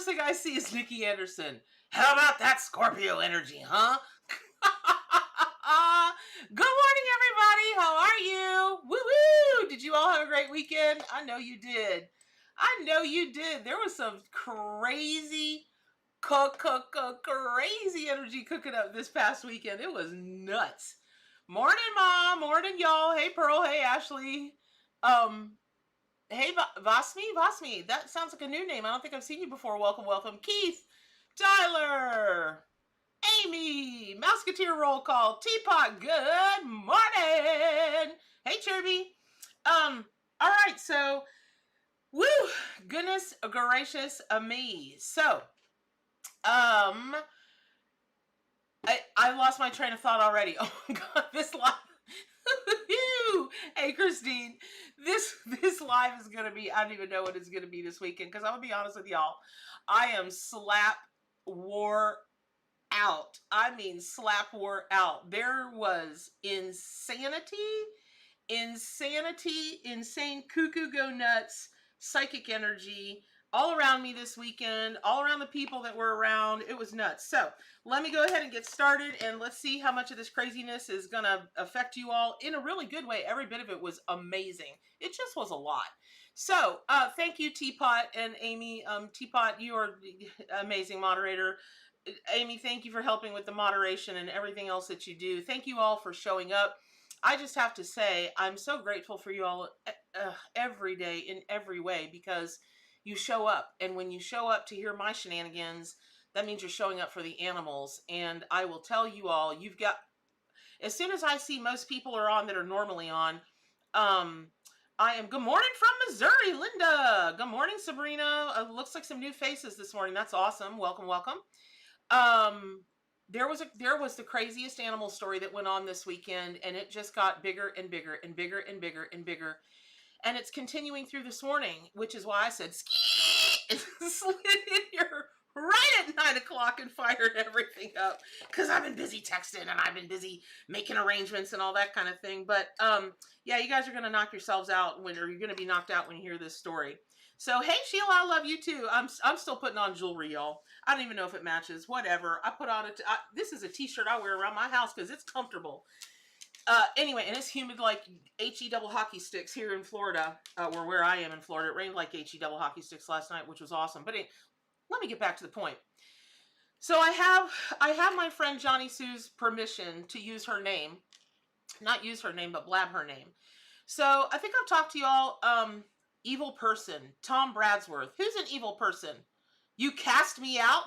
first thing I see is Nikki Anderson. How about that Scorpio energy, huh? Good morning, everybody. How are you? Woo-woo! Did you all have a great weekend? I know you did. I know you did. There was some crazy, crazy energy cooking up this past weekend. It was nuts. Morning, Mom. Morning, y'all. Hey, Pearl. Hey, Ashley. Hey, Vasmi. That sounds like a new name. I don't think I've seen you before. Welcome, welcome. Keith, Tyler, Amy, Musketeer roll call, Teapot, good morning. Hey, Cherby. All right, so, woo, goodness gracious me. So, I lost my train of thought already. Oh my God, this live. Hey, Christine, this live is going to be, I don't even know what it's going to be this weekend, because I'm going to be honest with y'all. I am slap wore out. I mean, slap wore out. There was insanity, insane cuckoo go nuts, psychic energy all around me this weekend, all around the people that were around. It was nuts. So let me go ahead and get started, and let's see how much of this craziness is going to affect you all in a really good way. Every bit of it was amazing. It just was a lot. So thank you, Teapot and Amy. Teapot, you are the amazing moderator. Amy, thank you for helping with the moderation and everything else that you do. Thank you all for showing up. I just have to say, I'm so grateful for you all every day in every way, because you show up, and when you show up to hear my shenanigans, that means you're showing up for the animals. And I will tell you all, you've got, as soon as I see most people are on that are normally on, I am, good morning from Missouri, Linda. Good morning, Sabrina. Looks like some new faces this morning. That's awesome. Welcome, welcome. There was the craziest animal story that went on this weekend, and it just got bigger and bigger and bigger and bigger and bigger. And it's continuing through this morning, which is why I said, ski, and slid in here right at 9 o'clock and fired everything up. Because I've been busy texting, and I've been busy making arrangements and all that kind of thing. But, yeah, you guys are going to knock yourselves out, or you're going to be knocked out when you hear this story. So, hey, Sheila, I love you, too. I'm still putting on jewelry, y'all. I don't even know if it matches. Whatever. I put on this is a t-shirt I wear around my house because it's comfortable. Anyway, and it's humid like HE double hockey sticks here in Florida, or where I am in Florida. It rained like HE double hockey sticks last night, which was awesome. But let me get back to the point. So I have my friend Johnny Sue's permission to use her name. Not use her name, but blab her name. So I think I've talked to y'all, evil person, Tom Bradsworth. Who's an evil person? You cast me out?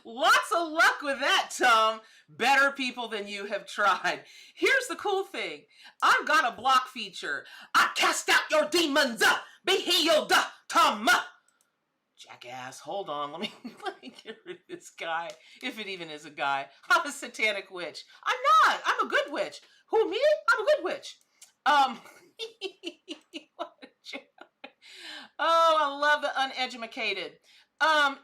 Lots of luck with that, Tom. Better people than you have tried. Here's the cool thing. I've got a block feature. I cast out your demons. Be healed, Tom. Jackass. Hold on. Let me get rid of this guy. If it even is a guy. I'm a satanic witch. I'm not. I'm a good witch. Who, me? I'm a good witch. Oh, I love the uneducated.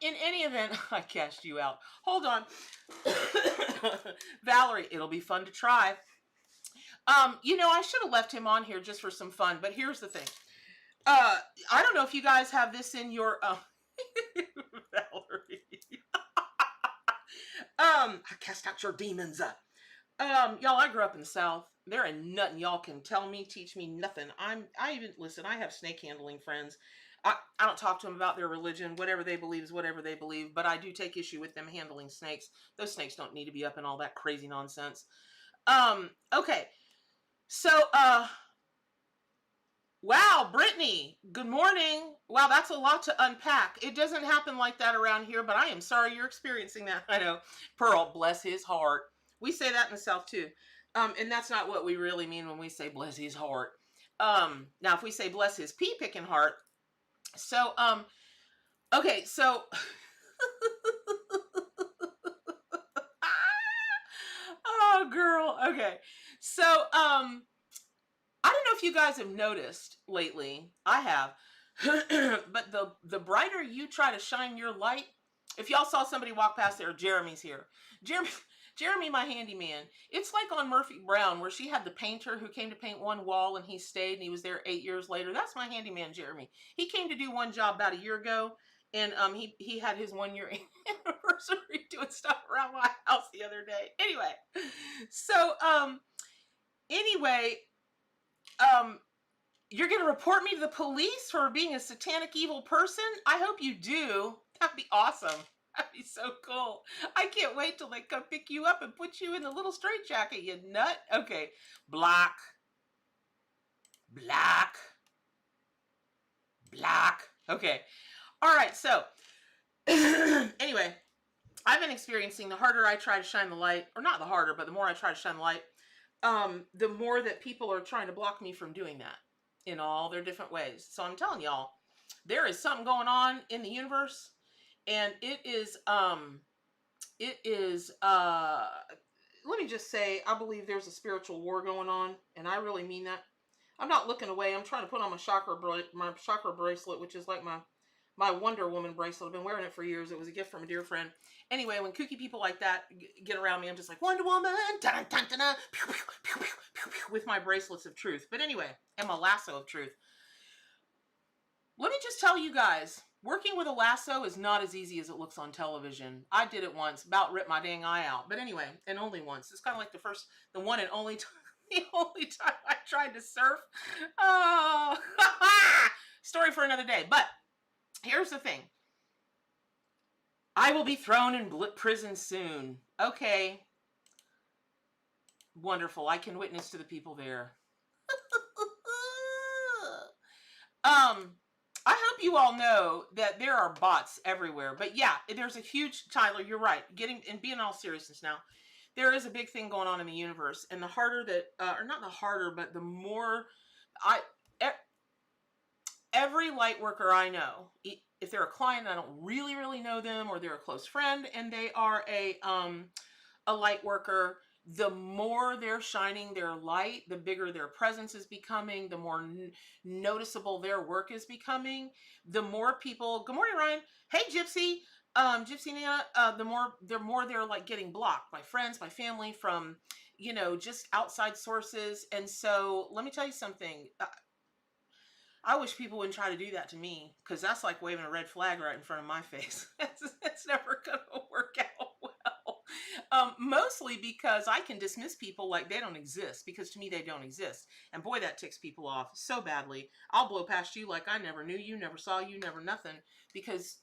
In any event, I cast you out. Hold on. Valerie, it'll be fun to try. You know, I should have left him on here just for some fun, but here's the thing. I don't know if you guys have this in your, Valerie. I cast out your demons. Y'all, I grew up in the South. There ain't nothing y'all can tell me, teach me nothing. Listen, I have snake handling friends. I don't talk to them about their religion. Whatever they believe is whatever they believe, but I do take issue with them handling snakes. Those snakes don't need to be up in all that crazy nonsense. Okay. So, wow, Brittany, good morning. Wow, that's a lot to unpack. It doesn't happen like that around here, but I am sorry you're experiencing that. I know. Pearl, bless his heart. We say that in the South too. And that's not what we really mean when we say bless his heart. Now, if we say bless his pea-picking heart, so, okay, so, oh, girl, okay, so, I don't know if you guys have noticed lately, I have, but the brighter you try to shine your light, if y'all saw somebody walk past there, Jeremy's here, Jeremy, my handyman. It's like on Murphy Brown, where she had the painter who came to paint one wall and he stayed and he was there 8 years later. That's my handyman, Jeremy. He came to do one job about a year ago. And he had his 1 year anniversary doing stuff around my house the other day. Anyway, so anyway, you're gonna report me to the police for being a satanic evil person? I hope you do. That'd be awesome. That'd be so cool. I can't wait till they come pick you up and put you in the little straitjacket, you nut. Okay, block, block, block. Okay, all right. So anyway, I've been experiencing, the harder I try to shine the light, or not the harder, but the more I try to shine the light, the more that people are trying to block me from doing that in all their different ways. So I'm telling y'all, there is something going on in the universe, and it is let me just say, I believe there's a spiritual war going on, and I really mean that. I'm not looking away. I'm trying to put on my chakra bracelet, which is like my Wonder Woman bracelet. I've been wearing it for years. It was a gift from a dear friend. Anyway, when kooky people like that get around me, I'm just like, Wonder Woman, dun, dun, dun, dun, pew, pew, pew, pew, pew, pew, with my bracelets of truth. But anyway, and my lasso of truth. Let me just tell you guys, working with a lasso is not as easy as it looks on television. I did it once, about ripped my dang eye out. But anyway, and only once. It's kind of like the one and only time, the only time I tried to surf. Oh, story for another day. But here's the thing. I will be thrown in prison soon. Okay. Wonderful. I can witness to the people there. I hope you all know that there are bots everywhere. But yeah, there's a huge, Tyler, you're right. And being all seriousness now, there is a big thing going on in the universe. And the harder that, or not the harder, but the more every light worker I know, if they're a client, I don't really know them, or they're a close friend and they are a light worker, the more they're shining their light, the bigger their presence is becoming, the more noticeable their work is becoming, the more people, good morning, Ryan. Hey, Gypsy, Gypsy Nana, the more they're like getting blocked by friends, by family, from, just outside sources. And so let me tell you something. I wish people wouldn't try to do that to me, because that's like waving a red flag right in front of my face. It's never going to work out well. Mostly because I can dismiss people like they don't exist, because to me they don't exist. And boy, that ticks people off so badly. I'll blow past you like I never knew you, never saw you, never nothing, because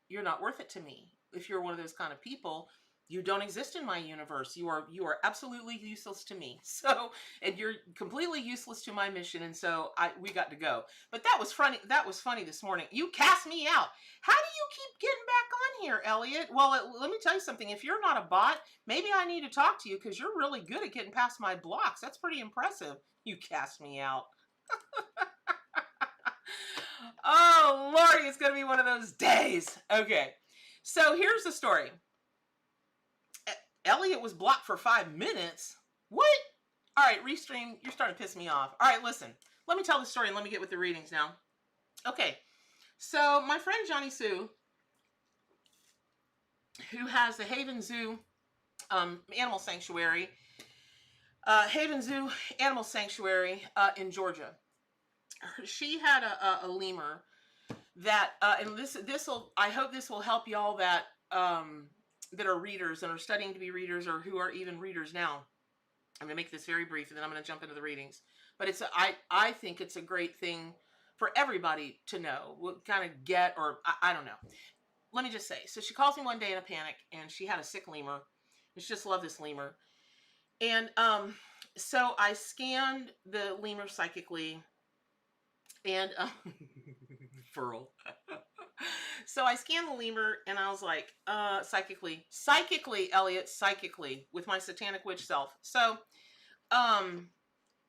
you're not worth it to me. If you're one of those kind of people, you don't exist in my universe. You are absolutely useless to me. So, and you're completely useless to my mission. And so we got to go. But that was funny. That was funny this morning. You cast me out. How do you keep getting back on here, Elliot? Well, let me tell you something. If you're not a bot, maybe I need to talk to you, because you're really good at getting past my blocks. That's pretty impressive. You cast me out. Oh, Lordy, it's going to be one of those days. Okay. So here's the story. Elliot was blocked for 5 minutes. What? All right, Restream, you're starting to piss me off. All right, listen. Let me tell the story and let me get with the readings now. Okay, so my friend Johnny Sue, who has the Haven Zoo Animal Sanctuary, in Georgia, she had a lemur that, and I hope this will help y'all that that are readers and are studying to be readers, or who are even readers now. I'm going to make this very brief, and then I'm going to jump into the readings. But I think it's a great thing for everybody to know, what kind of get, or I don't know. Let me just say, so she calls me one day in a panic, and she had a sick lemur. And she just loved this lemur. And so I scanned the lemur psychically, and Furl. So I scanned the lemur, and I was like, psychically, Elliot, psychically, with my satanic witch self. So,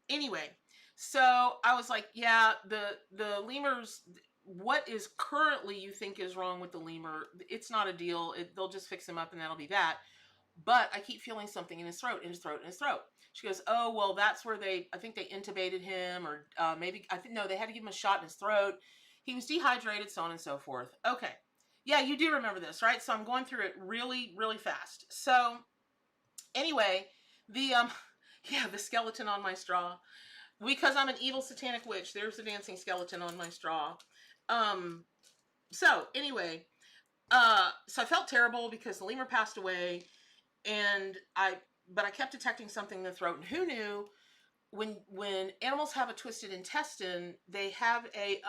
anyway, so I was like, yeah, the lemurs, what is currently you think is wrong with the lemur, it's not a deal. They'll just fix him up and that'll be that. But I keep feeling something in his throat, She goes, oh, well, that's where I think they intubated him, or no, they had to give him a shot in his throat. He was dehydrated, so on and so forth. Okay. Yeah, you do remember this, right? So I'm going through it really, really fast. So anyway, the skeleton on my straw. Because I'm an evil satanic witch, there's the dancing skeleton on my straw. So anyway, so I felt terrible because the lemur passed away, and but I kept detecting something in the throat, and who knew when animals have a twisted intestine, they have a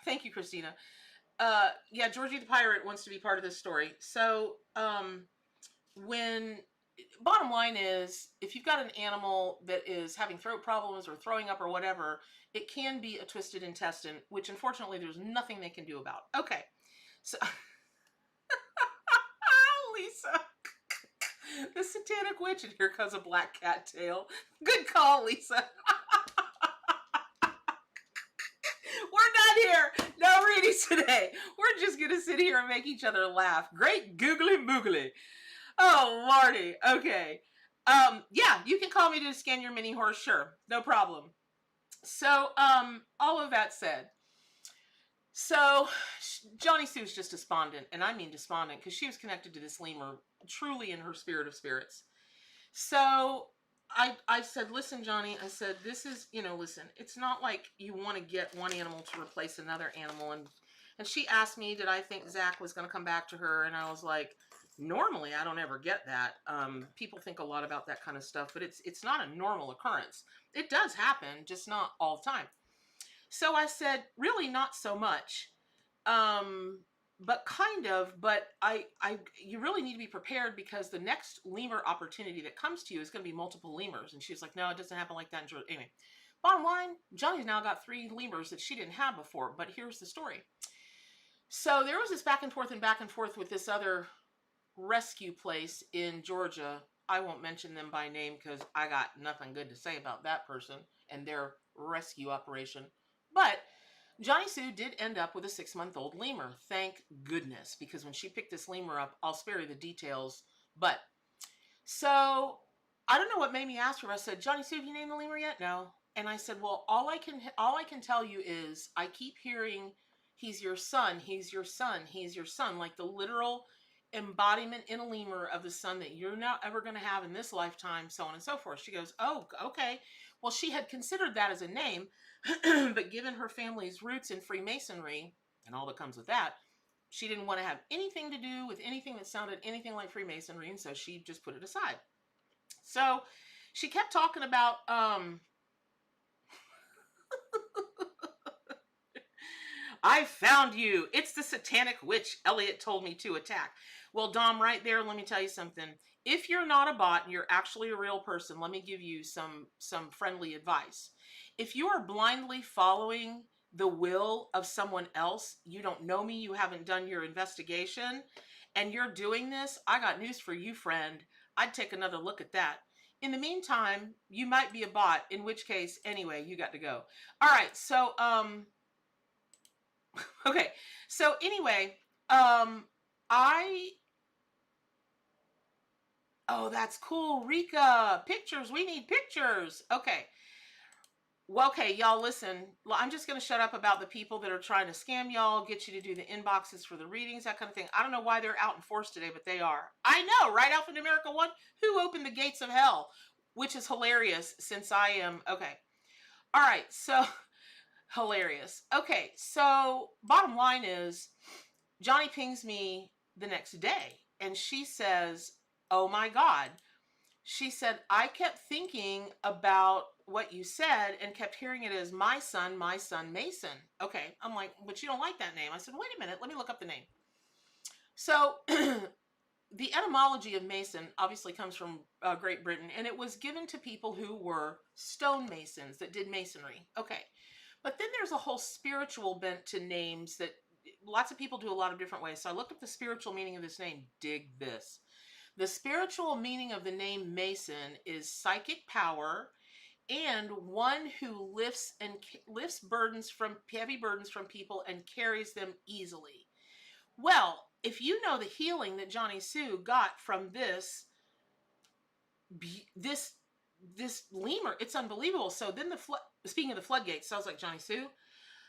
thank you, Christina. Yeah, Georgie the pirate wants to be part of this story. So when bottom line is, if you've got an animal that is having throat problems or throwing up or whatever, it can be a twisted intestine, which unfortunately there's nothing they can do about. Okay, so Lisa, the satanic witch, and here comes a black cat tail. Good call, Lisa. We're not here. No readings today. We're just gonna sit here and make each other laugh. Great googly moogly. Oh lordy. Okay. Yeah, you can call me to scan your mini horse, sure. No problem. So, all of that said, so Johnny Sue's just despondent, and I mean despondent, because she was connected to this lemur truly in her spirit of spirits. So I said, listen, Johnny, I said, this is, listen, it's not like you want to get one animal to replace another animal. And she asked me, did I think Zach was going to come back to her? And I was like, normally I don't ever get that. People think a lot about that kind of stuff, but it's not a normal occurrence. It does happen, just not all the time. So I said, really not so much. But kind of, but you really need to be prepared, because the next lemur opportunity that comes to you is going to be multiple lemurs. And she was like, no, it doesn't happen like that. Anyway, bottom line, Johnny's now got 3 lemurs that she didn't have before, but here's the story. So there was this back and forth with this other rescue place in Georgia. I won't mention them by name because I got nothing good to say about that person and their rescue operation. But Johnny Sue did end up with a 6-month-old lemur. Thank goodness, because when she picked this lemur up, I'll spare you the details. But so I don't know what made me ask her. I said, Johnny Sue, have you named the lemur yet? No. And I said, well, all I can tell you is I keep hearing, he's your son, he's your son, he's your son, like the literal embodiment in a lemur of the son that you're not ever going to have in this lifetime, so on and so forth. She goes, oh, okay. Well, she had considered that as a name, but given her family's roots in Freemasonry and all that comes with that, she didn't want to have anything to do with anything that sounded anything like Freemasonry, and so she just put it aside. So she kept talking about I found you. It's the satanic witch Elliot told me to attack. Well, Dom, right there, let me tell you something. If you're not a bot and you're actually a real person, let me give you some friendly advice. If you are blindly following the will of someone else, you don't know me, you haven't done your investigation, and you're doing this, I got news for you, friend. I'd take another look at that. In the meantime, you might be a bot, in which case, anyway, you got to go. All right, so, okay, so anyway, oh, that's cool, Rika, pictures, we need pictures. Okay, well, okay, y'all, listen, I'm just going to shut up about the people that are trying to scam y'all, get you to do the inboxes for the readings, that kind of thing. I don't know why they're out in force today, but they are. I know, right, Alpha America 1? Who opened the gates of hell? Which is hilarious, since I am, okay. All right, so, hilarious. Okay, so, bottom line is, Johnny pings me the next day, and she says, oh my God. She said, I kept thinking about what you said and kept hearing it as my son, Mason. Okay, I'm like, but you don't like that name. I said, wait a minute, let me look up the name. So the etymology of Mason obviously comes from Great Britain, and it was given to people who were stonemasons that did masonry. Okay, but then there's a whole spiritual bent to names that lots of people do a lot of different ways. So I looked up the spiritual meaning of this name. Dig this. The spiritual meaning of the name Mason is psychic power and one who lifts burdens from heavy burdens from people and carries them easily. Well, if you know the healing that Johnny Sue got from this lemur, it's unbelievable. So then speaking of the floodgates, so I was like, Johnny Sue,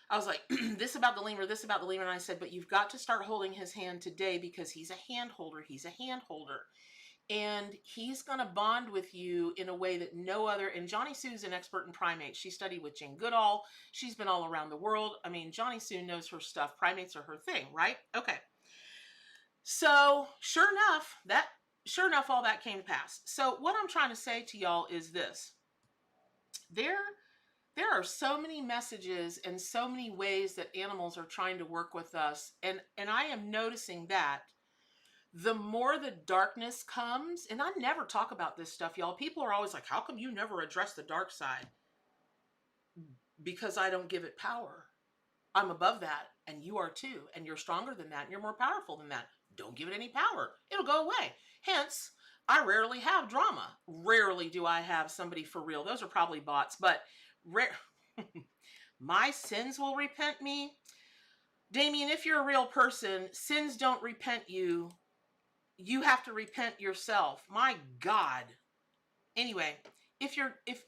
I was like, this about the lemur, this about the lemur. And I said, but you've got to start holding his hand today because he's a hand holder. He's a hand holder. and he's going to bond with you in a way that no other. And Johnny Sue's an expert in primates. She studied with Jane Goodall. She's been all around the world. I mean, Johnny Sue knows her stuff. Primates are her thing, right? Okay. So sure enough, all that came to pass. So what I'm trying to say to y'all is this: there are so many messages and so many ways that animals are trying to work with us, and I am noticing that the more the darkness comes, and I never talk about this stuff, y'all. People are always like, how come you never address the dark side? Because I don't give it power. I'm above that, and you are too, and you're stronger than that, and you're more powerful than that. Don't give it any power. It'll go away. Hence, I rarely have drama. Rarely do I have somebody for real. Those are probably bots, but my sins will repent me. Damien, if you're a real person, sins don't repent you. You have to repent yourself. My God. Anyway,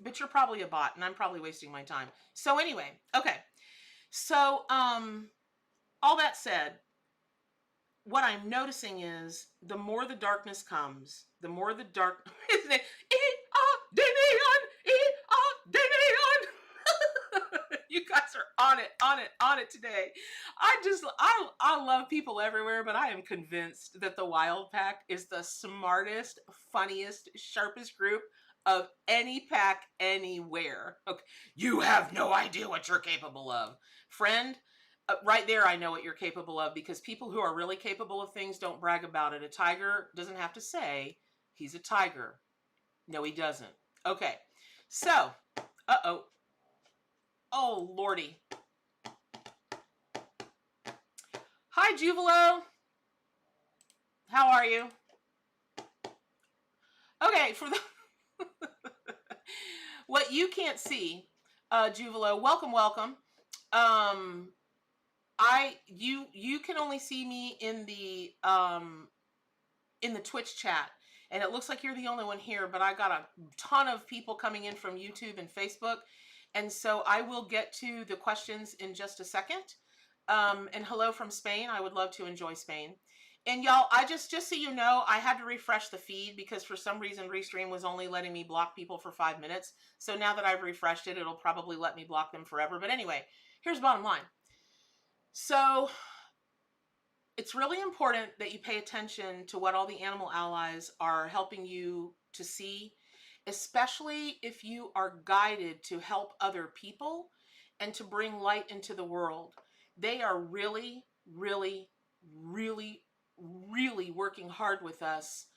but you're probably a bot, and I'm probably wasting my time. So anyway, okay. So, all that said, what I'm noticing is the more the darkness comes, the more the dark, isn't it? You guys are on it today. I love people everywhere, but I am convinced that the Wild Pack is the smartest, funniest, sharpest group of any pack anywhere. Okay. You have no idea what you're capable of. Friend, right there, I know what you're capable of, because people who are really capable of things don't brag about it. A tiger doesn't have to say he's a tiger. No, he doesn't. Okay. So, oh, Lordy. Hi, Juvelo. How are you? Okay, for the what you can't see, Juvelo, welcome. You can only see me in the Twitch chat, and it looks like you're the only one here, but I got a ton of people coming in from YouTube and Facebook, and so I will get to the questions in just a second. And hello from Spain. I would love to enjoy Spain. And y'all, I just so you know, I had to refresh the feed because for some reason Restream was only letting me block people for 5 minutes. So now that I've refreshed it, it'll probably let me block them forever. But anyway, here's the bottom line. So it's really important that you pay attention to what all the animal allies are helping you to see, especially if you are guided to help other people and to bring light into the world. They are really, really, really, really working hard with us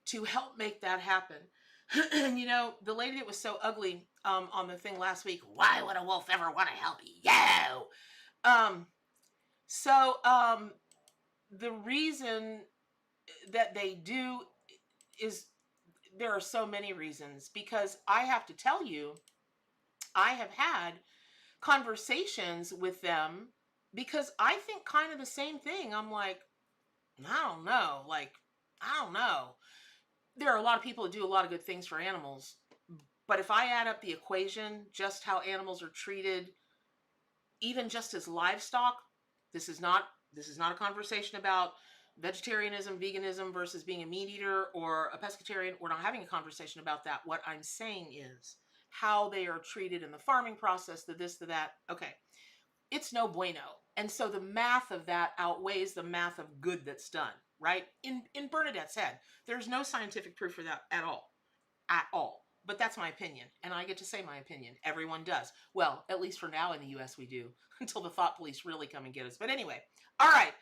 to help make that happen. And you know, the lady that was so ugly on the thing last week, why would a wolf ever want to help you? The reason that they do is, there are so many reasons, because I have to tell you, I have had conversations with them because I think kind of the same thing. I'm like, I don't know. There are a lot of people that do a lot of good things for animals, but if I add up the equation, just how animals are treated, even just as livestock, this is not a conversation about vegetarianism, veganism versus being a meat eater or a pescatarian. We're not having a conversation about that. What I'm saying is how they are treated in the farming process, the this, the that. Okay. It's no bueno. And so the math of that outweighs the math of good that's done, right? In Bernadette's head, there's no scientific proof for that at all. But that's my opinion, and I get to say my opinion. Everyone does. Well, at least for now in the US we do, until the thought police really come and get us. But anyway, all right.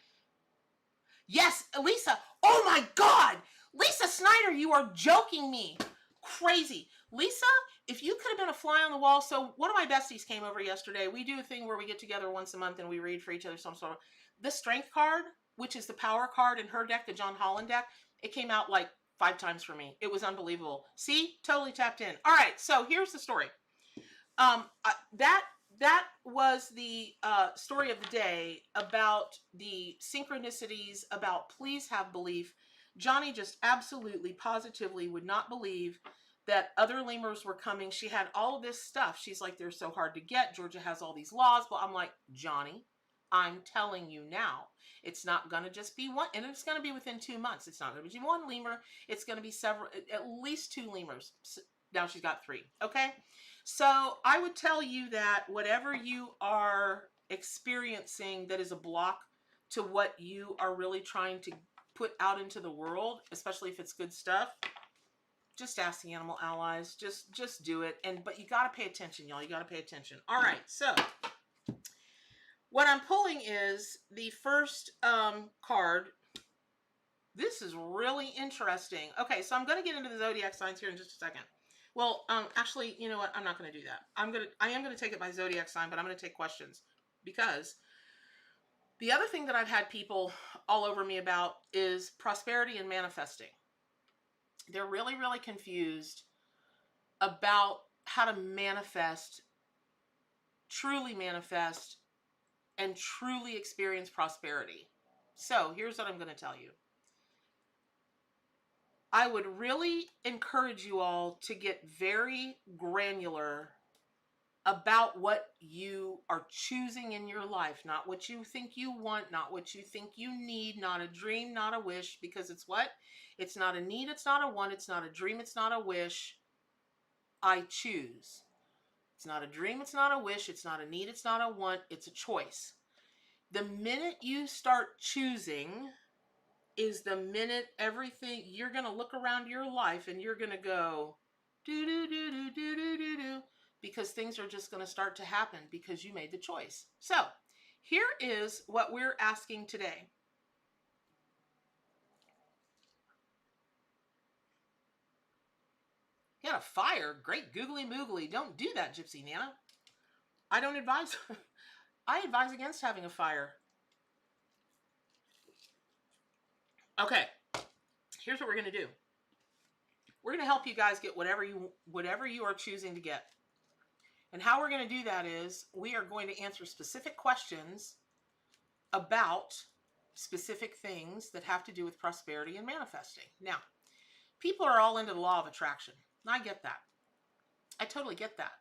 Yes, Lisa. Oh my God. Lisa Snyder, you are joking me. Crazy. Lisa, if you could have been a fly on the wall. So one of my besties came over yesterday. We do a thing where we get together once a month and we read for each other some sort of, the strength card, which is the power card in her deck, the John Holland deck. It came out like 5 times for me. It was unbelievable. See, totally tapped in. All right. So here's the story. That was the story of the day about the synchronicities, about please have belief. Johnny just absolutely, positively would not believe that other lemurs were coming. She had all of this stuff. She's like, they're so hard to get. Georgia has all these laws. But I'm like, Johnny, I'm telling you now. It's not going to just be one, and it's going to be within 2 months. It's not going to be one lemur. It's going to be several, at least 2 lemurs. Now she's got 3. Okay. So I would tell you that whatever you are experiencing that is a block to what you are really trying to put out into the world, especially if it's good stuff, just ask the animal allies. Just do it. But you got to pay attention, y'all. You got to pay attention. All right. So what I'm pulling is the first card. This is really interesting. Okay, so I'm going to get into the zodiac signs here in just a second. Well, actually, you know what? I'm not going to do that. I am going to take it by zodiac sign, but I'm going to take questions, because the other thing that I've had people all over me about is prosperity and manifesting. They're really, really confused about how to manifest, truly manifest, and truly experience prosperity. So here's what I'm going to tell you. I would really encourage you all to get very granular about what you are choosing in your life, not what you think you want, not what you think you need, not a dream, not a wish, because it's what? It's not a need, it's not a want, it's not a dream, it's not a wish. I choose. It's not a dream, it's not a wish, it's not a need, it's not a want, it's a choice. The minute you start choosing is the minute everything, you're going to look around your life and you're going to go, do, do, do, do, do, do, do, do, because things are just going to start to happen because you made the choice. So here is what we're asking today. You had a fire. Great googly moogly. Don't do that, Gypsy Nana. I don't advise. I advise against having a fire. Okay, here's what we're going to do. We're going to help you guys get whatever you are choosing to get. And how we're going to do that is we are going to answer specific questions about specific things that have to do with prosperity and manifesting. Now, people are all into the law of attraction. I get that. I totally get that.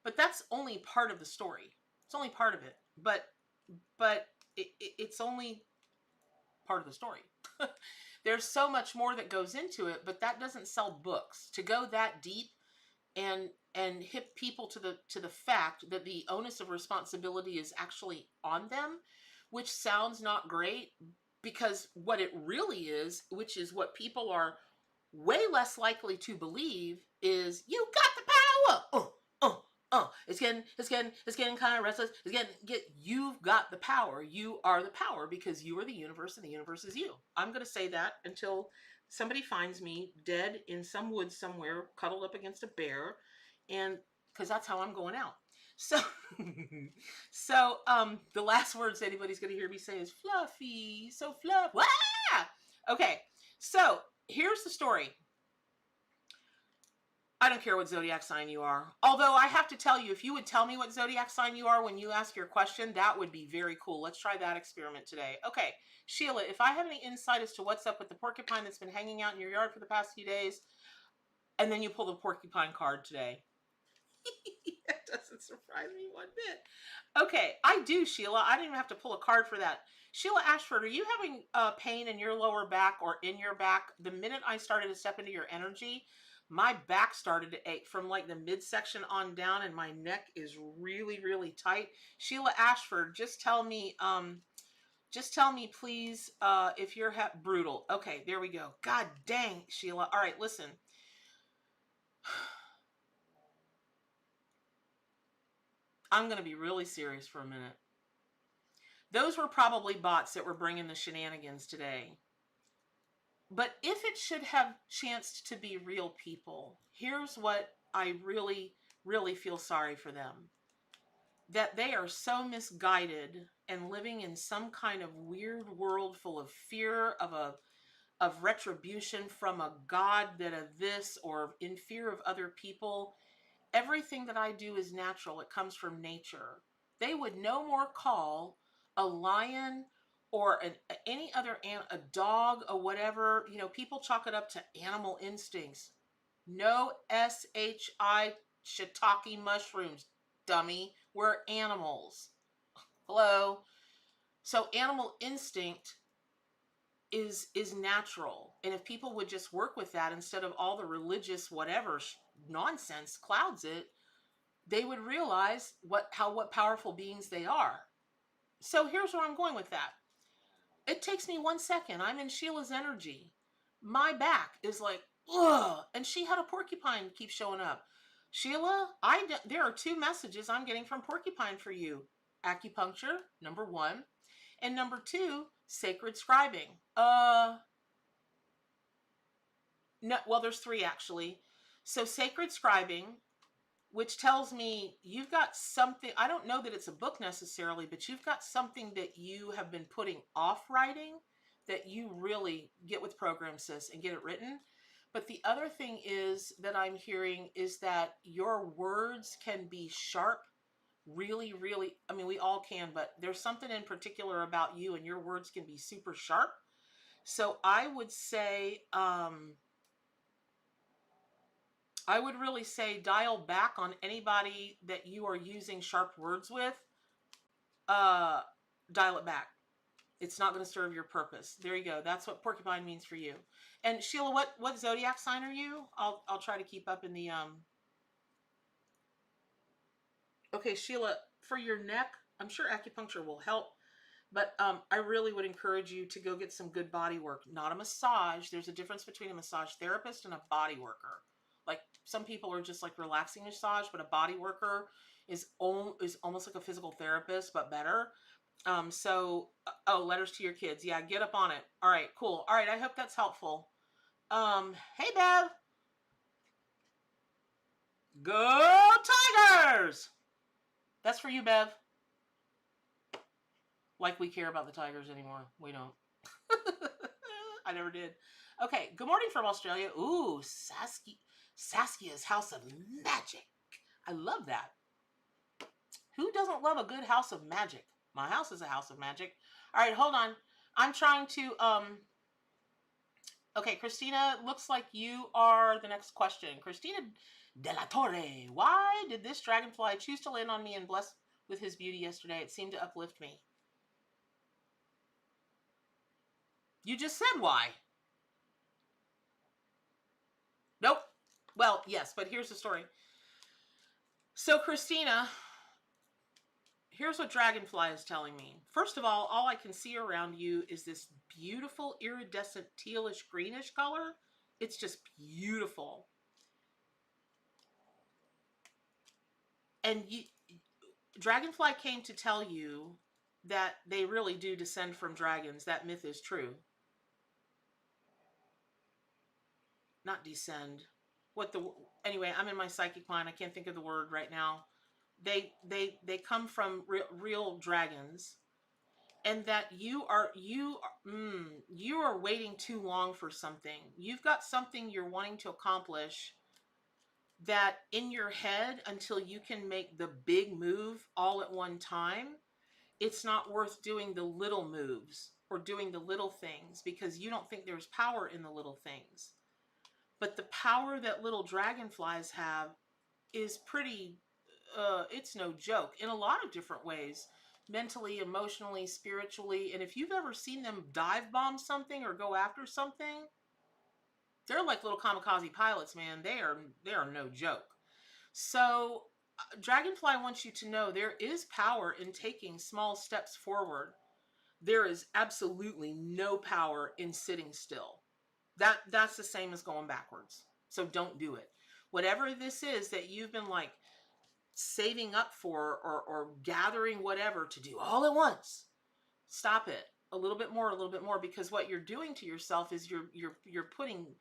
But that's only part of the story. It's only part of it. But it's only part of the story. There's so much more that goes into it, but that doesn't sell books. To go that deep and hit people to the fact that the onus of responsibility is actually on them, which sounds not great, because what it really is, which is what people are way less likely to believe, is you got the power. It's getting kind of restless. You've got the power. You are the power, because you are the universe and the universe is you. I'm going to say that until somebody finds me dead in some woods somewhere, cuddled up against a bear, and because that's how I'm going out. So, the last words anybody's going to hear me say is fluffy, so fluff. Wah! Okay, so here's the story. I don't care what zodiac sign you are. Although I have to tell you, if you would tell me what zodiac sign you are when you ask your question, that would be very cool. Let's try that experiment today. Okay, Sheila, if I have any insight as to what's up with the porcupine that's been hanging out in your yard for the past few days, and then you pull the porcupine card today. That doesn't surprise me one bit. Okay, I do, Sheila. I didn't even have to pull a card for that. Sheila Ashford, are you having pain in your lower back or in your back? The minute I started to step into your energy, my back started to ache from like the midsection on down, and my neck is really, really tight. Sheila Ashford, just tell me, please, if you're brutal. Okay, there we go. God dang, Sheila. All right, listen. I'm going to be really serious for a minute. Those were probably bots that were bringing the shenanigans today. But if it should have chanced to be real people, here's what I really, really feel sorry for them. That they are so misguided and living in some kind of weird world full of fear of retribution from a god that of this, or in fear of other people. Everything that I do is natural. It comes from nature. They would no more call a lion or any other a dog or whatever. You know, people chalk it up to animal instincts. No SHI shiitake mushrooms, dummy. We're animals. Hello. So animal instinct is natural, and if people would just work with that instead of all the religious whatever nonsense clouds it, they would realize what powerful beings they are. So here's where I'm going with that. It takes me 1 second. I'm in Sheila's energy. My back is like, ugh. And she had a porcupine keep showing up. Sheila, there are 2 messages I'm getting from porcupine for you. Acupuncture, number 1. And number 2, sacred scribing. No, well, there's 3 actually. So sacred scribing, which tells me you've got something, I don't know that it's a book necessarily, but you've got something that you have been putting off writing that you really get with program, sis, and get it written. But the other thing is that I'm hearing is that your words can be sharp, really, really, I mean, we all can, but there's something in particular about you, and your words can be super sharp. So I would say, I would really say dial back on anybody that you are using sharp words with. Dial it back. It's not going to serve your purpose. There you go. That's what porcupine means for you. And Sheila, what zodiac sign are you? I'll try to keep up in the Okay, Sheila, for your neck, I'm sure acupuncture will help, but I really would encourage you to go get some good body work, not a massage. There's a difference between a massage therapist and a body worker. Like some people are just like relaxing massage, but a body worker is almost like a physical therapist, but better. Oh, letters to your kids. Yeah, get up on it. All right, cool. All right, I hope that's helpful. Hey, Bev. Go Tigers! That's for you, Bev. Like we care about the Tigers anymore. We don't. I never did. Okay, good morning from Australia. Ooh, Saskia's House of Magic. I love that. Who doesn't love a good house of magic? My house is a house of magic. All right, hold on. I'm trying to, okay, Christina, looks like you are the next question. Christina de la Torre. Why did this dragonfly choose to land on me and bless with his beauty yesterday? It seemed to uplift me. You just said why. Nope. Well, yes, but here's the story. So, Christina, here's what Dragonfly is telling me. First of all I can see around you is this beautiful iridescent tealish greenish color. It's just beautiful. And Dragonfly came to tell you that they really do descend from dragons. That myth is true. Not descend. Anyway, I'm in my psychic mind. I can't think of the word right now. They come from real dragons, and that you are waiting too long for something. You've got something you're wanting to accomplish that in your head, until you can make the big move all at one time, it's not worth doing the little moves or doing the little things, because you don't think there's power in the little things. But the power that little dragonflies have is pretty, it's no joke in a lot of different ways. Mentally, emotionally, spiritually. And if you've ever seen them dive bomb something or go after something, they're like little kamikaze pilots, man. They are no joke. So Dragonfly wants you to know there is power in taking small steps forward. There is absolutely no power in sitting still. That's the same as going backwards. So don't do it. Whatever this is that you've been like saving up for or gathering whatever to do all at once, stop it. A little bit more, because what you're doing to yourself is you're putting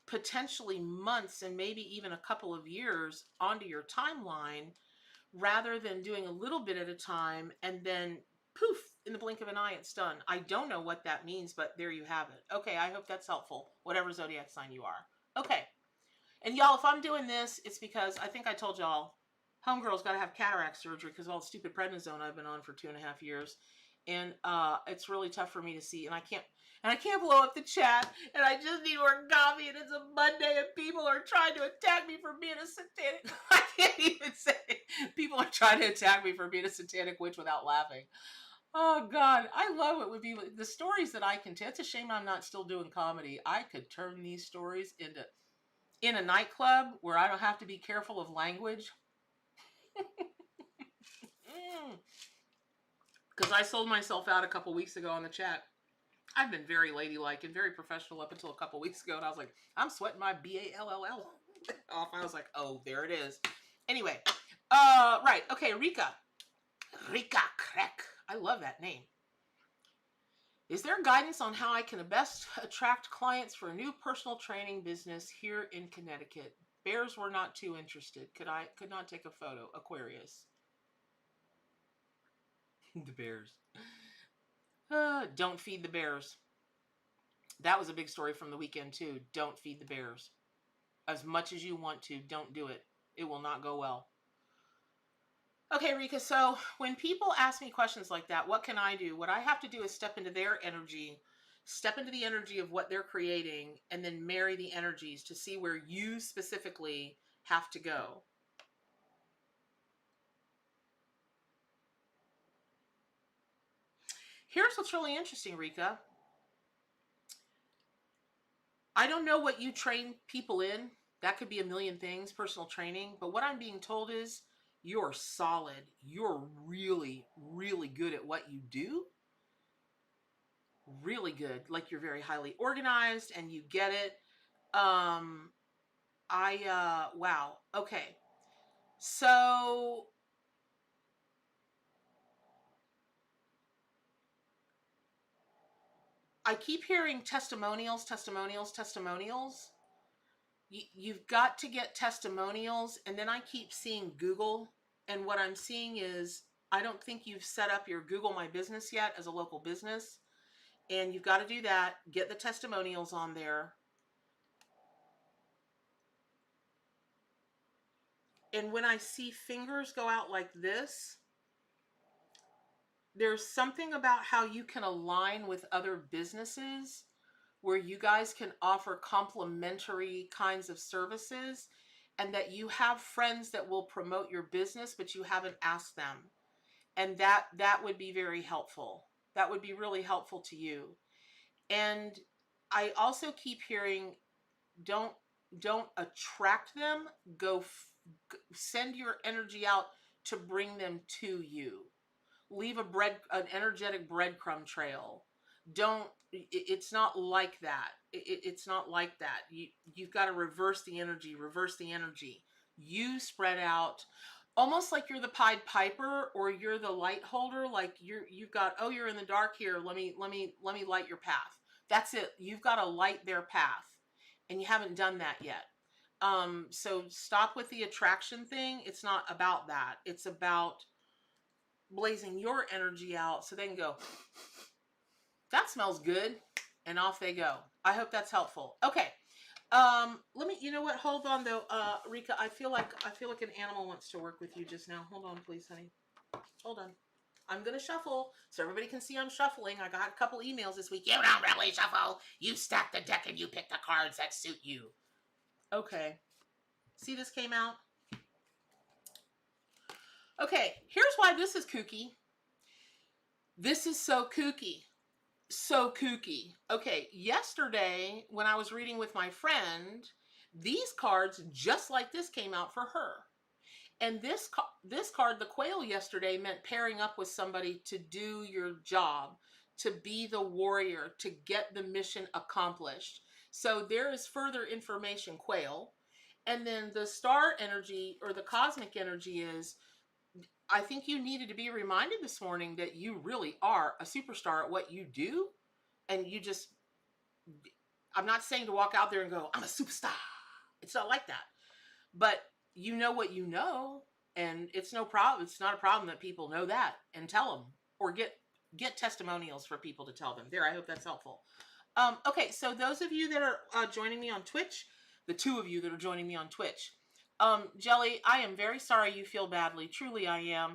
potentially months and maybe even a couple of years onto your timeline, rather than doing a little bit at a time and then poof, in the blink of an eye, it's done. I don't know what that means, but there you have it. Okay, I hope that's helpful, whatever zodiac sign you are. Okay, and y'all, if I'm doing this, it's because I think I told y'all, homegirl's got to have cataract surgery because of all the stupid prednisone I've been on for 2.5 years. And it's really tough for me to see, and I can't blow up the chat, and I just need more coffee, and it's a Monday, and people are trying to attack me for being a satanic, I can't even say it. People are trying to attack me for being a satanic witch without laughing. Oh God, I love it. Would be the stories that I can tell. It's a shame I'm not still doing comedy. I could turn these stories into in a nightclub where I don't have to be careful of language. Because I sold myself out a couple weeks ago on the chat. I've been very ladylike and very professional up until a couple weeks ago, and I was like, I'm sweating my BALLL off. I was like, oh, there it is. Anyway, right, okay, Rika Krek. I love that name. Is there guidance on how I can best attract clients for a new personal training business here in Connecticut? Bears were not too interested. Could not take a photo. Aquarius. The bears. Don't feed the bears. That was a big story from the weekend too. Don't feed the bears. As much as you want to, don't do it. It will not go well. Okay, Rika, so when people ask me questions like that, what can I do? What I have to do is step into their energy, step into the energy of what they're creating, and then marry the energies to see where you specifically have to go. Here's what's really interesting, Rika. I don't know what you train people in. That could be a million things, personal training. But what I'm being told is you're solid. You're really, really good at what you do. Really good. Like you're very highly organized and you get it. Wow. Okay. So I keep hearing testimonials, testimonials, testimonials. You've got to get testimonials. And then I keep seeing Google. And what I'm seeing is, I don't think you've set up your Google My Business yet as a local business. And you've got to do that. Get the testimonials on there. And when I see fingers go out like this, there's something about how you can align with other businesses where you guys can offer complementary kinds of services, and that you have friends that will promote your business, but you haven't asked them. And that would be very helpful. That would be really helpful to you. And I also keep hearing, don't attract them. Send your energy out to bring them to you. Leave an energetic breadcrumb trail. It's not like that. It's not like that. You've got to reverse the energy. You spread out almost like you're the Pied Piper, or you're the light holder. Like you've got, oh, you're in the dark here. Let me light your path. That's it. You've got to light their path, and you haven't done that yet. So stop with the attraction thing. It's not about that. It's about blazing your energy out so they can go, that smells good, and off they go. I hope that's helpful. Okay. Let me, you know what? Hold on though. Rika, I feel like an animal wants to work with you just now. Hold on, please, honey. Hold on. I'm going to shuffle so everybody can see I'm shuffling. I got a couple emails this week. You don't really shuffle. You stack the deck and you pick the cards that suit you. Okay. See, this came out. Okay, here's why this is kooky. This is so kooky. So kooky. Okay, yesterday when I was reading with my friend, these cards just like this came out for her. And this card, the quail, yesterday meant pairing up with somebody to do your job, to be the warrior, to get the mission accomplished. So there is further information, quail. And then the star energy or the cosmic energy is, I think you needed to be reminded this morning that you really are a superstar at what you do. And you just, I'm not saying to walk out there and go, I'm a superstar. It's not like that. But you know what you know, and it's no problem. It's not a problem that people know that and tell them, or get testimonials for people to tell them. There, I hope that's helpful. Okay, so those of you that are joining me on Twitch, the two of you that are joining me on Twitch, Jelly, I am very sorry you feel badly. Truly, I am.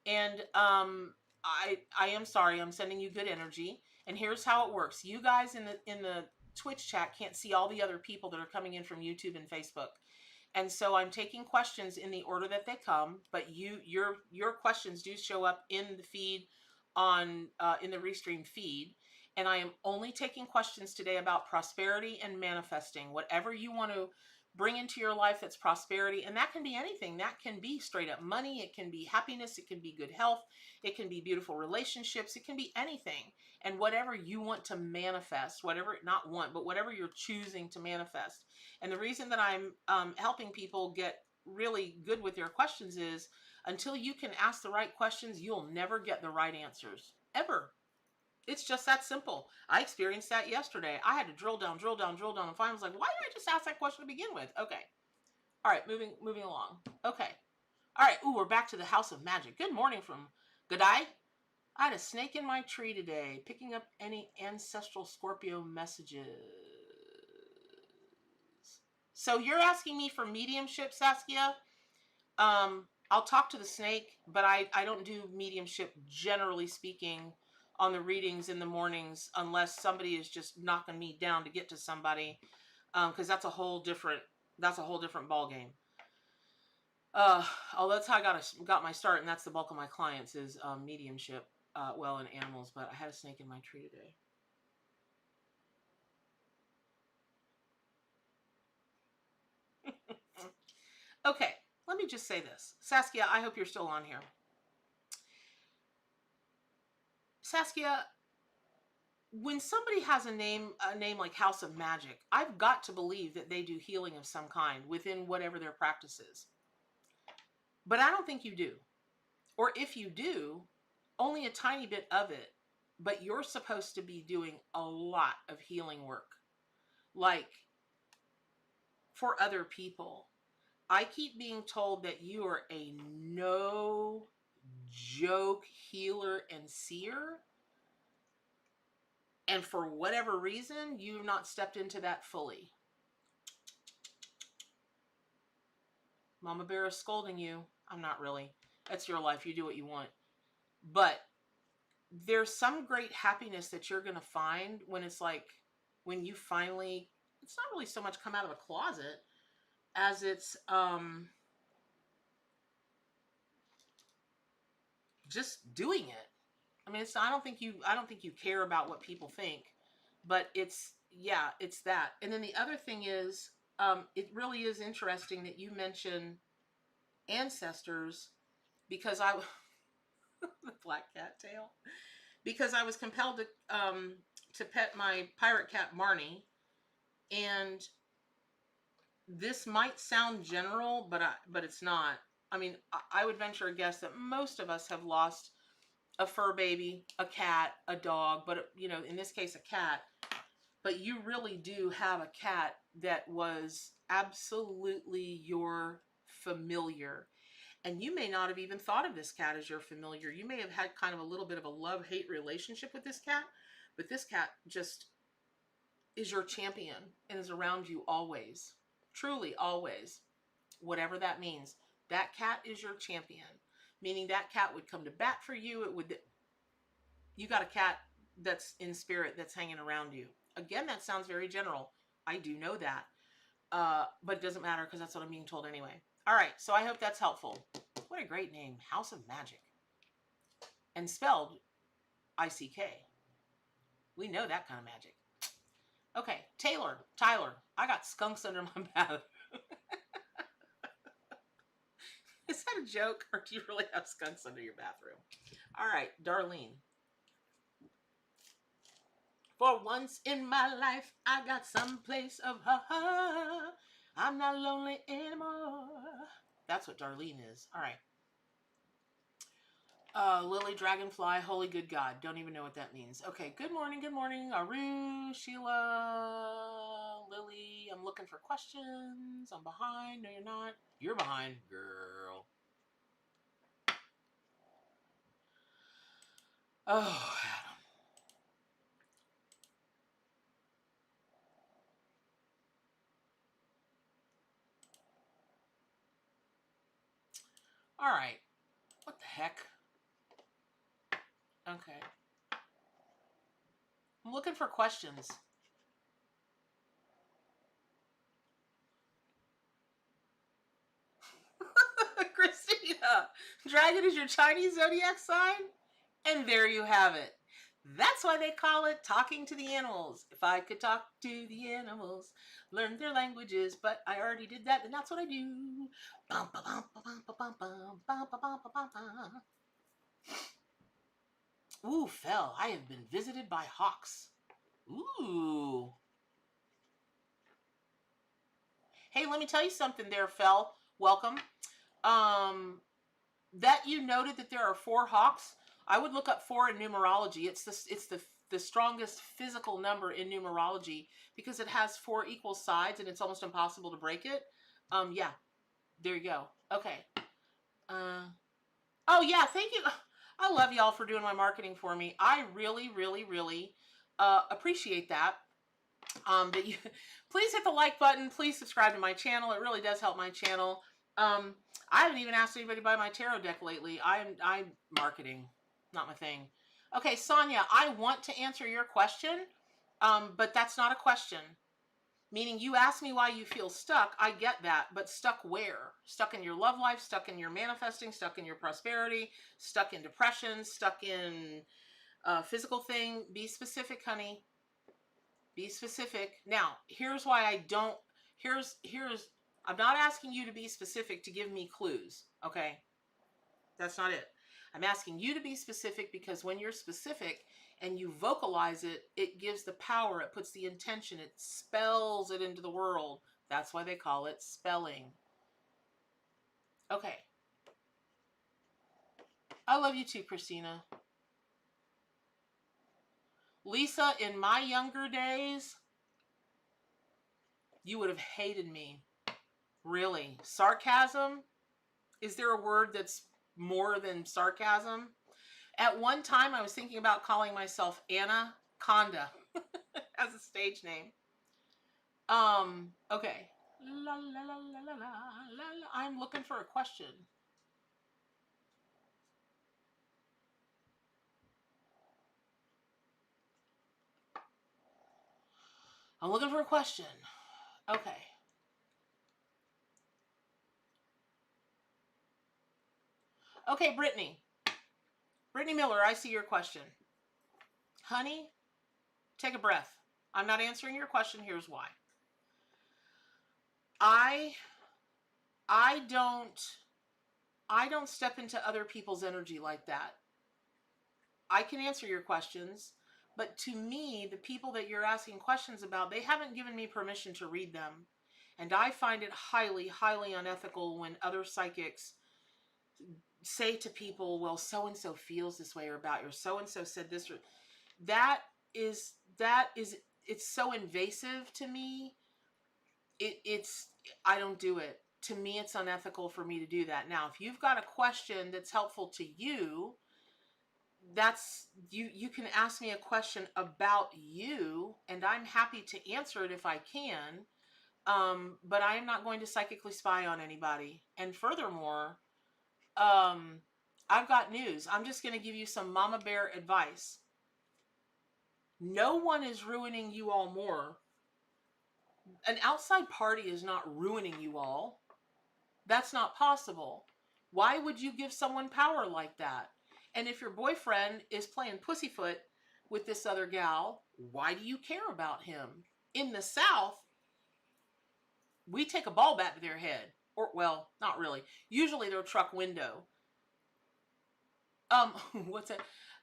And I am sorry. I'm sending you good energy. And here's how it works. You guys in the Twitch chat can't see all the other people that are coming in from YouTube and Facebook. And so I'm taking questions in the order that they come, but your questions do show up in the feed on in the Restream feed, and I am only taking questions today about prosperity and manifesting. Whatever you want to bring into your life that's prosperity, and that can be anything. That can be straight up money, it can be happiness, it can be good health, it can be beautiful relationships, it can be anything. And whatever you want to manifest, whatever, not want, but whatever you're choosing to manifest. And the reason that I'm helping people get really good with their questions is, until you can ask the right questions, you'll never get the right answers, ever. It's just that simple. I experienced that yesterday. I had to drill down, and finally I was like, why did I just ask that question to begin with? Okay. All right, moving along. Okay. All right. Ooh, we're back to the House of Magic. Good morning from Godai. I had a snake in my tree today, picking up any ancestral Scorpio messages. So you're asking me for mediumship, Saskia? I'll talk to the snake, but I don't do mediumship, generally speaking, on the readings in the mornings, unless somebody is just knocking me down to get to somebody, because that's a whole different ball game. Although that's how I got my start, and that's the bulk of my clients is mediumship, well, and animals. But I had a snake in my tree today. Okay, let me just say this, Saskia. I hope you're still on here. Saskia, when somebody has a name like House of Magic, I've got to believe that they do healing of some kind within whatever their practice is. But I don't think you do. Or if you do, only a tiny bit of it. But you're supposed to be doing a lot of healing work, like for other people. I keep being told that you are a no joke healer and seer. And for whatever reason, you've not stepped into that fully. Mama Bear is scolding you. I'm not really. That's your life. You do what you want. But there's some great happiness that you're going to find when it's like, when you finally, it's not really so much come out of a closet as it's just doing it. I mean, I don't think you care about what people think, but it's that. And then the other thing is, it really is interesting that you mention ancestors, because the black cat tail, because I was compelled to pet my pirate cat Marnie, and this might sound general, but it's not. I mean, I would venture a guess that most of us have lost a fur baby, a cat, a dog, but in this case, a cat. But you really do have a cat that was absolutely your familiar. And you may not have even thought of this cat as your familiar. You may have had kind of a little bit of a love-hate relationship with this cat, but this cat just is your champion and is around you always. Truly, always. Whatever that means. That cat is your champion. Meaning that cat would come to bat for you. You got a cat that's in spirit, that's hanging around you. Again, that sounds very general. I do know that. But it doesn't matter, because that's what I'm being told anyway. All right, so I hope that's helpful. What a great name, House of Magic. And spelled I-C-K. We know that kind of magic. Okay, Tyler, I got skunks under my bathroom. Is that a joke, or do you really have skunks under your bathroom? All right, Darlene. For once in my life, I got some place of ha-ha. I'm not lonely anymore. That's what Darlene is. All right. Lily, Dragonfly, Holy Good God. Don't even know what that means. Okay, good morning, Aru, Sheila, Lily. I'm looking for questions. I'm behind. No, you're not. You're behind, girl. Oh, Adam. All right. What the heck? Okay. I'm looking for questions. Christina, dragon is your Chinese zodiac sign? And there you have it. That's why they call it talking to the animals. If I could talk to the animals, learn their languages, but I already did that, and that's what I do. Bum, ba, bum, ba, bum, ba, bum, bum, bum, ba, bum, ba, bum, bum. Ooh, Fel, I have been visited by hawks. Ooh. Hey, let me tell you something there, Fel. Welcome. That you noted that there are 4 hawks. I would look up 4 in numerology. It's the strongest physical number in numerology because it has 4 equal sides and it's almost impossible to break it. Yeah, there you go. Okay. Oh yeah, thank you. I love y'all for doing my marketing for me. I really, really, really appreciate that. That you please hit the like button. Please subscribe to my channel. It really does help my channel. I haven't even asked anybody to buy my tarot deck lately. I'm marketing, not my thing. Okay, Sonia, I want to answer your question, but that's not a question. Meaning you asked me why you feel stuck. I get that, but stuck where? Stuck in your love life, stuck in your manifesting, stuck in your prosperity, stuck in depression, stuck in physical thing. Be specific, honey. Be specific. Now, here's why I don't, I'm not asking you to be specific to give me clues, okay? That's not it. I'm asking you to be specific because when you're specific and you vocalize it, it gives the power, it puts the intention, it spells it into the world. That's why they call it spelling. Okay. I love you too, Christina. Lisa, in my younger days, you would have hated me. Really. Sarcasm? Is there a word that's more than sarcasm? At one time, I was thinking about calling myself Anaconda as a stage name. Okay. La, la, la, la, la, la, la. I'm looking for a question. I'm looking for a question. Okay. Okay, Brittany. Brittany Miller, I see your question. Honey, take a breath. I'm not answering your question. Here's why. I don't step into other people's energy like that. I can answer your questions, but to me, the people that you're asking questions about, they haven't given me permission to read them. And I find it highly, highly unethical when other psychics say to people, well, so-and-so feels this way, or about your so-and-so said this, or that is, it's so invasive to me. I don't do it. To me, it's unethical for me to do that. Now, if you've got a question that's helpful to you, that's you can ask me a question about you and I'm happy to answer it if I can. But I am not going to psychically spy on anybody. And furthermore, I've got news. I'm just going to give you some mama bear advice. No one is ruining you all more. An outside party is not ruining you all. That's not possible. Why would you give someone power like that? And if your boyfriend is playing pussyfoot with this other gal, why do you care about him? In the South, we take a ball bat to their head. Or, well, not really. Usually their truck window. What's that?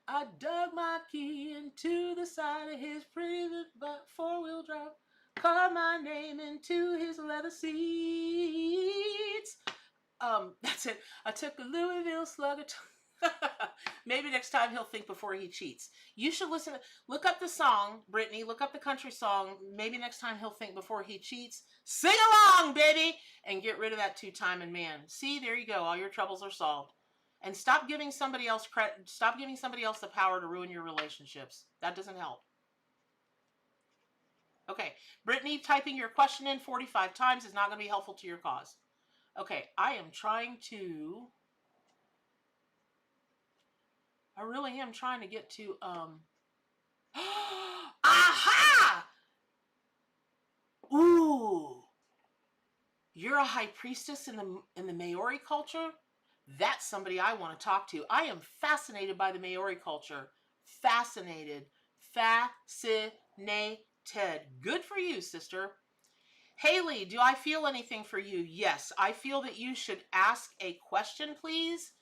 I dug my key into the side of his pretty but four-wheel drive. Carved my name into his leather seats. That's it. I took a Louisville Slugger. Maybe next time he'll think before he cheats. You should listen. Look up the song, Brittany. Look up the country song. Maybe next time he'll think before he cheats. Sing along, baby, and get rid of that two-timing man. See, there you go. All your troubles are solved. And stop giving somebody else credit. Stop giving somebody else the power to ruin your relationships. That doesn't help. Okay, Brittany, typing your question in 45 times is not going to be helpful to your cause. Okay, I am trying to... I really am trying to get to, aha! Ooh. You're a high priestess in the Maori culture? That's somebody I want to talk to. I am fascinated by the Maori culture. Fascinated. Fascinated. Good for you, sister. Haley, do I feel anything for you? Yes, I feel that you should ask a question, please,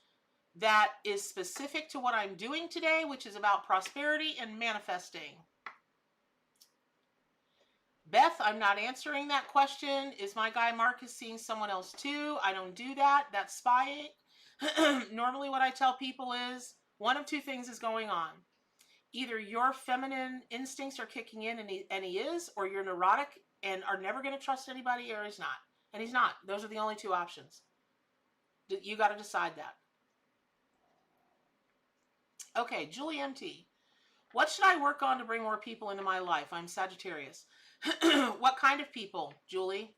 that is specific to what I'm doing today, which is about prosperity and manifesting. Beth, I'm not answering that question. Is my guy Marcus seeing someone else too? I don't do that. That's spying. Normally what I tell people is one of two things is going on. Either your feminine instincts are kicking in and he is, or you're neurotic and are never going to trust anybody, or he's not. And he's not. Those are the only two options. You got to decide that. Okay, Julie MT. What should I work on to bring more people into my life? I'm Sagittarius. What kind of people, Julie?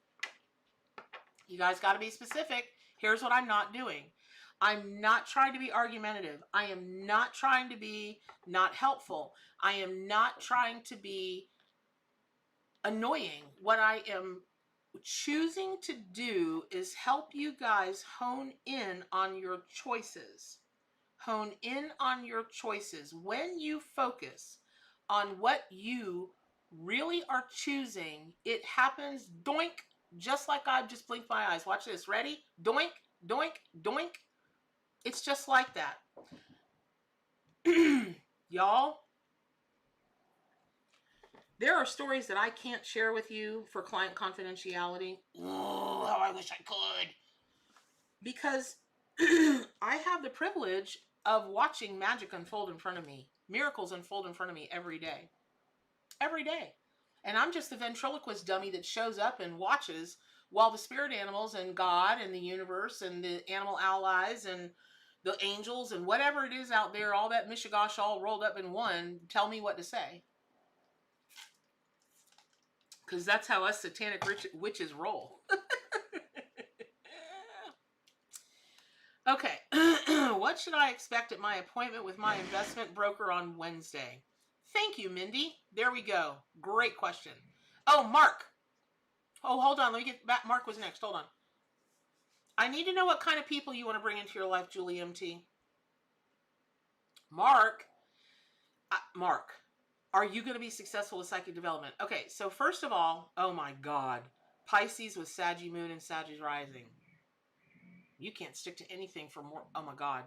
You guys got to be specific. Here's what I'm not doing. I'm not trying to be argumentative. I am not trying to be not helpful. I am not trying to be annoying. What I am choosing to do is help you guys hone in on your choices. Hone in on your choices. When you focus on what you really are choosing, it happens doink, just like I've just blinked my eyes. Watch this. Ready? Doink, doink, doink. It's just like that. Y'all, there are stories that I can't share with you for client confidentiality. Oh, how I wish I could. Because I have the privilege of watching magic unfold in front of me. Miracles unfold in front of me every day. Every day. And I'm just the ventriloquist dummy that shows up and watches while the spirit animals and God and the universe and the animal allies and the angels and whatever it is out there, all that mishigosh all rolled up in one, tell me what to say. Because that's how us satanic witches roll. Okay. What should I expect at my appointment with my investment broker on Wednesday? Thank you, Mindy. There we go. Great question. Oh, Mark. Oh, hold on. Let me get back. Mark was next. Hold on. I need to know what kind of people you want to bring into your life, Julie MT. Mark, are you going to be successful with psychic development? Okay, so first of all, oh my God, Pisces with Saggy Moon and Saggy Rising. You can't stick to anything for more. Oh my God.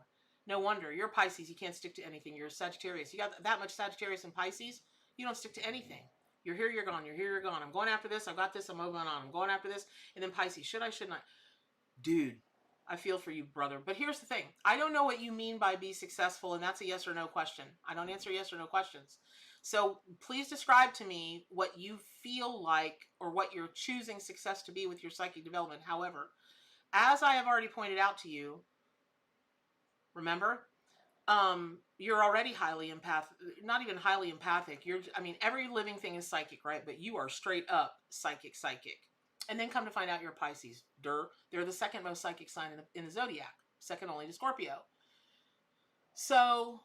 No wonder. You're Pisces. You can't stick to anything. You're a Sagittarius. You got that much Sagittarius and Pisces, you don't stick to anything. You're here, you're gone. You're here, you're gone. I'm going after this. I've got this. I'm moving on. I'm going after this. And then Pisces. Should I, shouldn't I? Dude, I feel for you, brother. But here's the thing. I don't know what you mean by be successful, and that's a yes or no question. I don't answer yes or no questions. So please describe to me what you feel like or what you're choosing success to be with your psychic development. However, as I have already pointed out to you, remember, you're already highly empathic, not even highly empathic. Every living thing is psychic, right? But you are straight up psychic. And then come to find out you're Pisces. They're the second most psychic sign in the zodiac, second only to Scorpio. So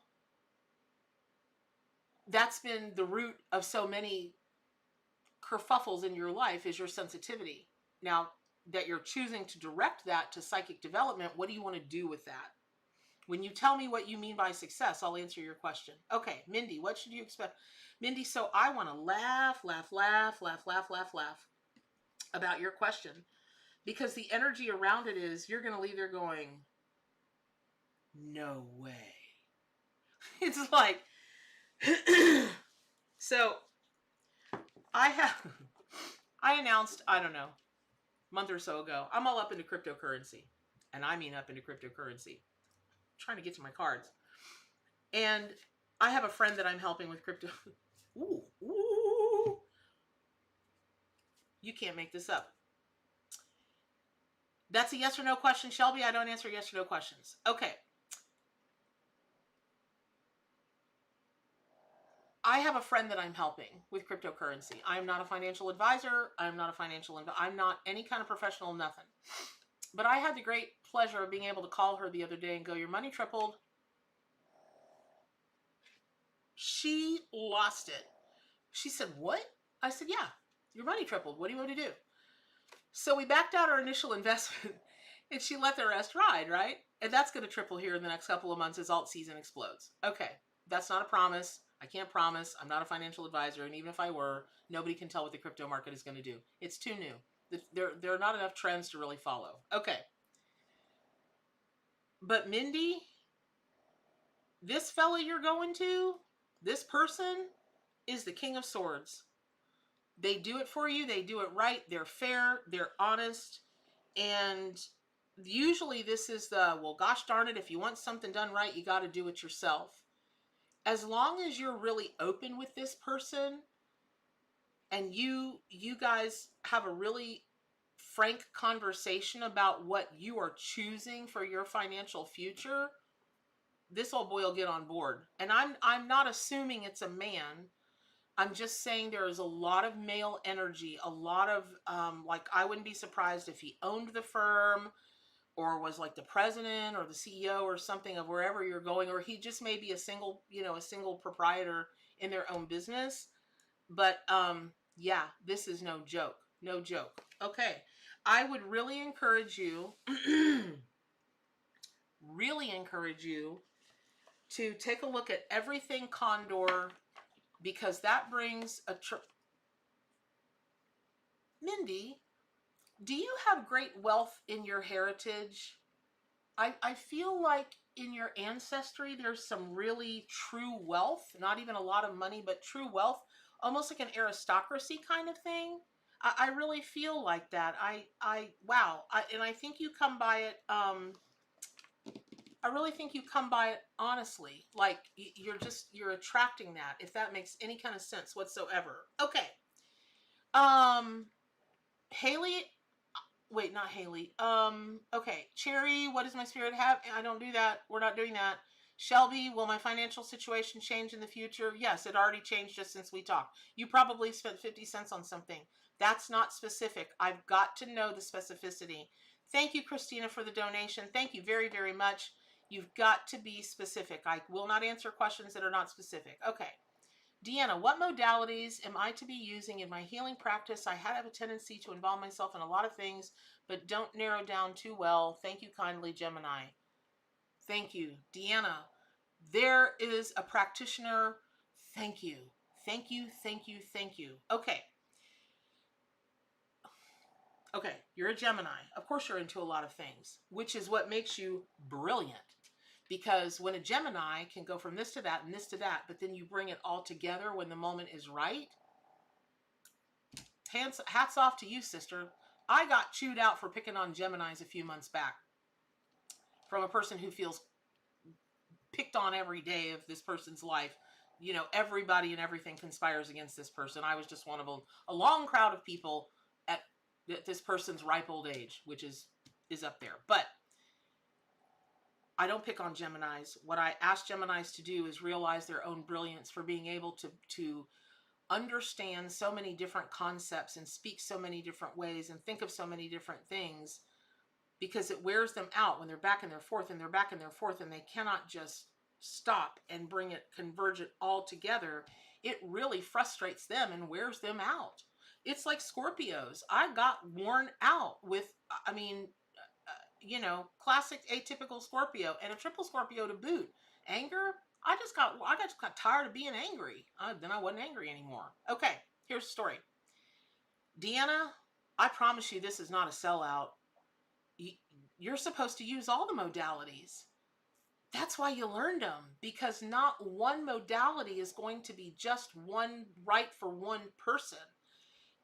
that's been the root of so many kerfuffles in your life, is your sensitivity. Now that you're choosing to direct that to psychic development, what do you want to do with that? When you tell me what you mean by success, I'll answer your question. Okay, Mindy, what should you expect? Mindy, so I want to laugh about your question, because the energy around it is you're going to leave there going, no way. It's like, so I announced, I don't know, a month or so ago, I'm all up into cryptocurrency. And I mean up into cryptocurrency. I'm trying to get to my cards. And I have a friend that I'm helping with crypto. Ooh. You can't make this up. That's a yes or no question, Shelby. I don't answer yes or no questions. Okay. I have a friend that I'm helping with cryptocurrency. I'm not a financial advisor. I'm not any kind of professional, nothing. But I had the great pleasure of being able to call her the other day and go, your money tripled. She lost it. She said, what? I said, yeah, your money tripled. What do you want to do? So we backed out our initial investment, And she let the rest ride, right? And that's going to triple here in the next couple of months as alt season explodes. Okay, that's not a promise. I can't promise. I'm not a financial advisor, and even if I were, nobody can tell what the crypto market is going to do. It's too new. There are not enough trends to really follow. Okay. But Mindy, this fella you're going to, this person is the King of Swords. They do it for you. They do it right. They're fair. They're honest. And usually this is the, well, gosh darn it, if you want something done right, you got to do it yourself. As long as you're really open with this person and you guys have a really frank conversation about what you are choosing for your financial future, this old boy will get on board. And I'm not assuming it's a man. I'm just saying there is a lot of male energy, a lot of, like, I wouldn't be surprised if he owned the firm or was like the president or the CEO or something of wherever you're going, or he just may be a single, a single proprietor in their own business. But, yeah, this is no joke, no joke. Okay. I would really encourage you, to take a look at everything Condor, because that brings a Mindy, do you have great wealth in your heritage? I feel like in your ancestry, there's some really true wealth, not even a lot of money, but true wealth, almost like an aristocracy kind of thing. I really feel like that. Wow. And I think you come by it, I really think you come by it honestly. Like, you're attracting that, if that makes any kind of sense whatsoever. Okay. Haley, wait, not Haley. Okay. Cherry, what does my spirit have? I don't do that. We're not doing that. Shelby, will my financial situation change in the future? Yes, it already changed just since we talked. You probably spent 50 cents on something. That's not specific. I've got to know the specificity. Thank you, Christina, for the donation. Thank you very, very much. You've got to be specific. I will not answer questions that are not specific. Okay. Deanna, what modalities am I to be using in my healing practice? I have a tendency to involve myself in a lot of things, but don't narrow down too well. Thank you kindly, Gemini. Thank you. Deanna, there is a practitioner. Thank you. Thank you, thank you, thank you. Okay. Okay, you're a Gemini. Of course you're into a lot of things, which is what makes you brilliant. Because when a Gemini can go from this to that and this to that, but then you bring it all together when the moment is right, hats off to you, sister. I got chewed out for picking on Geminis a few months back from a person who feels picked on every day of this person's life. Everybody and everything conspires against this person. I was just one of a long crowd of people at this person's ripe old age, which is up there. But I don't pick on Geminis. What I ask Geminis to do is realize their own brilliance for being able to understand so many different concepts and speak so many different ways and think of so many different things, because it wears them out when they're back in their fourth and they're back in their fourth and they cannot just stop and bring it, converge it all together. It really frustrates them and wears them out. It's like Scorpios. I got worn out with, classic atypical Scorpio and a triple Scorpio to boot. Anger, I just got tired of being angry. Then I wasn't angry anymore. Okay, here's the story. Deanna, I promise you this is not a sellout. You're supposed to use all the modalities. That's why you learned them, because not one modality is going to be just one right for one person.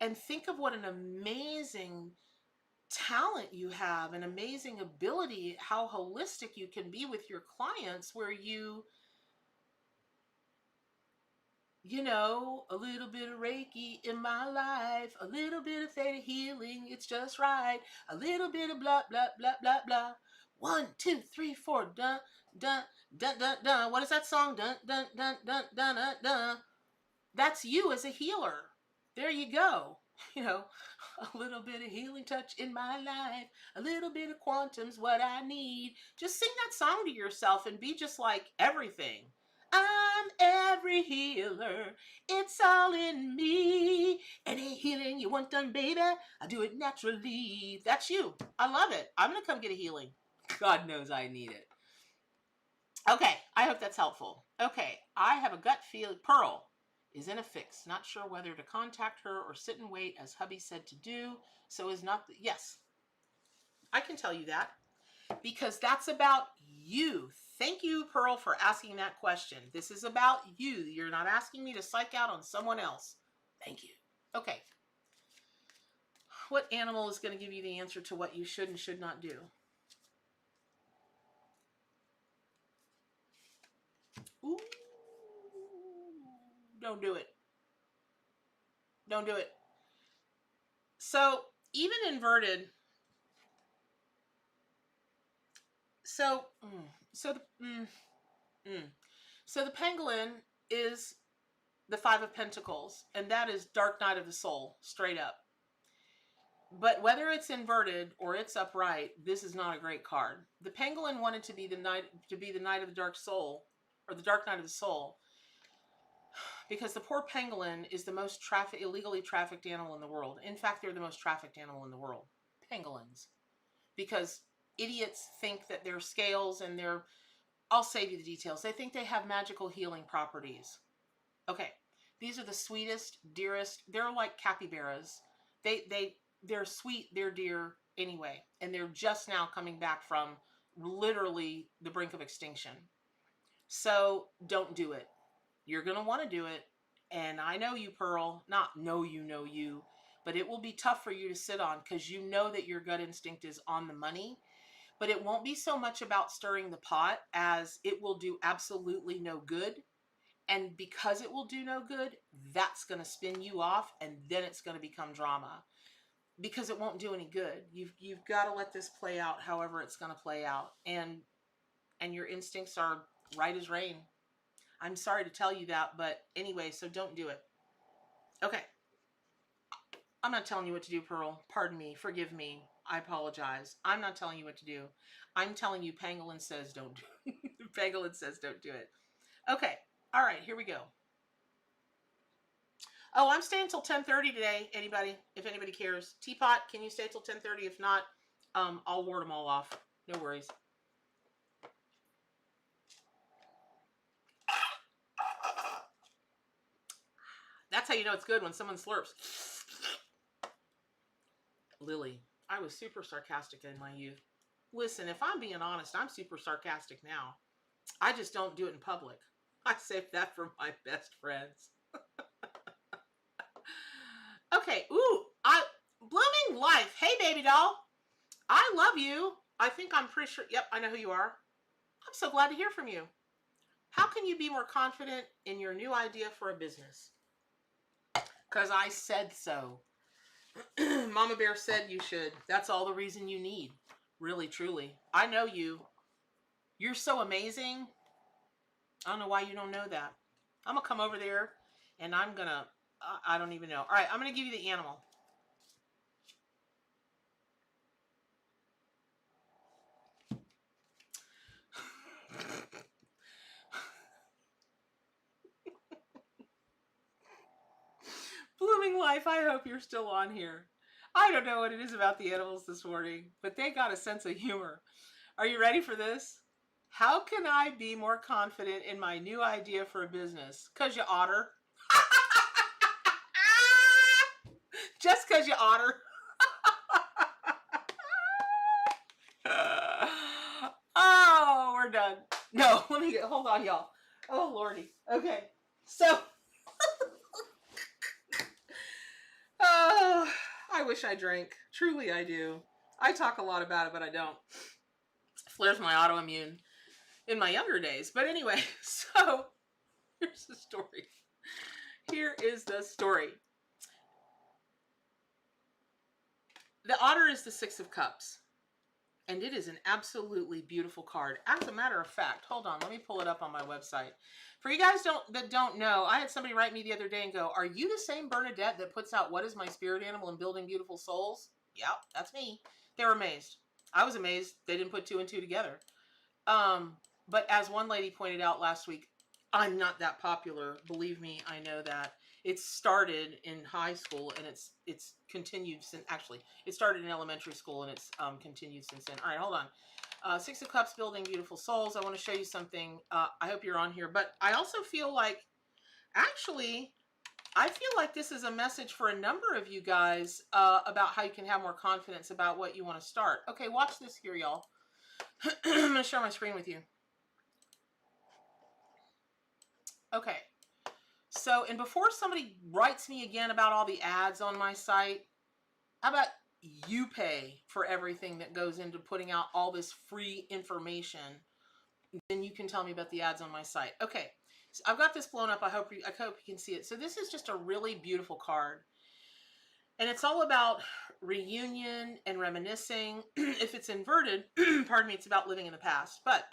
And think of what an amazing talent you have, an amazing ability, how holistic you can be with your clients, where a little bit of Reiki in my life, a little bit of theta healing, it's just right, a little bit of blah, blah, blah, blah, blah. 1, 2, 3, 4, dun, dun, dun, dun, dun. What is that song? Dun, dun, dun, dun, dun, dun, dun. That's you as a healer. There you go. A little bit of healing touch in my life, a little bit of quantum's what I need. Just sing that song to yourself and be just like everything. I'm every healer. It's all in me. Any healing you want done, baby, I do it naturally. That's you. I love it. I'm going to come get a healing. God knows I need it. Okay, I hope that's helpful. Okay, I have a gut feeling. Pearl is in a fix. Not sure whether to contact her or sit and wait, as hubby said to do. So is not. Yes, I can tell you that. Because that's about you. Thank you, Pearl, for asking that question. This is about you. You're not asking me to psych out on someone else. Thank you. Okay. What animal is going to give you the answer to what you should and should not do? Ooh. Don't do it. Don't do it. So, even inverted. So the pangolin is the Five of Pentacles, and that is Dark Night of the Soul, straight up. But whether it's inverted or it's upright, this is not a great card. The pangolin wanted to be the Night of the Dark Soul, or the Dark Night of the Soul, because the poor pangolin is the most illegally trafficked animal in the world. In fact, they're the most trafficked animal in the world. Pangolins. Because idiots think that their scales and their, I'll save you the details. They think they have magical healing properties. Okay, these are the sweetest, dearest. They're like capybaras. They're sweet, they're dear anyway, and they're just now coming back from literally the brink of extinction. So don't do it. You're gonna want to do it, and I know you, Pearl. Not know you, but it will be tough for you to sit on because you know that your gut instinct is on the money. But it won't be so much about stirring the pot as it will do absolutely no good. And because it will do no good, that's going to spin you off, and then it's going to become drama. Because it won't do any good. You've got to let this play out however it's going to play out. And your instincts are right as rain. I'm sorry to tell you that, but anyway, so don't do it. Okay. I'm not telling you what to do, Pearl. Pardon me. Forgive me. I apologize. I'm not telling you what to do. I'm telling you pangolin says don't do it. Pangolin says don't do it. Okay. All right. Here we go. Oh, I'm staying till 10:30 today. Anybody? If anybody cares. Teapot, can you stay till 10:30? If not, I'll ward them all off. No worries. That's how you know it's good, when someone slurps. Lily, I was super sarcastic in my youth. Listen, if I'm being honest, I'm super sarcastic now. I just don't do it in public. I save that for my best friends. Okay, ooh, Blooming Life. Hey, baby doll. I love you. I think I'm pretty sure. Yep, I know who you are. I'm so glad to hear from you. How can you be more confident in your new idea for a business? Because I said so. Mama Bear said you should. That's all the reason you need. Really, truly. I know you. You're so amazing. I don't know why you don't know that. I'm going to come over there and I'm going to, I don't even know. All right, I'm going to give you the animal. Blooming Life, I hope you're still on here. I don't know what it is about the animals this morning, but they got a sense of humor. Are you ready for this? How can I be more confident in my new idea for a business? 'Cause you otter. Just 'cause you otter. Oh, we're done. No, hold on, y'all. Oh, Lordy. Okay, so. Oh, I wish I drank. Truly, I do. I talk a lot about it, but I don't. Flares my autoimmune in my younger days. But anyway, so here's the story. Here is the story. The otter is the Six of Cups. And it is an absolutely beautiful card. As a matter of fact, hold on, let me pull it up on my website. For you guys that don't know, I had somebody write me the other day and go, are you the same Bernadette that puts out What is My Spirit Animal in Building Beautiful Souls? Yeah, that's me. They were amazed. I was amazed they didn't put two and two together. But as one lady pointed out last week, I'm not that popular. Believe me, I know that. It started in high school and it's continued since, actually, it started in elementary school and it's continued since then. All right, hold on. Six of Cups, building beautiful souls. I want to show you something. I hope you're on here, but I also feel like, actually, I feel like this is a message for a number of you guys about how you can have more confidence about what you want to start. Okay, watch this here, y'all. I'm going to share my screen with you. Okay. So, and before somebody writes me again about all the ads on my site, how about you pay for everything that goes into putting out all this free information? Then you can tell me about the ads on my site. Okay. So I've got this blown up. I hope you can see it. So this is just a really beautiful card. And it's all about reunion and reminiscing. If it's inverted, pardon me, it's about living in the past. But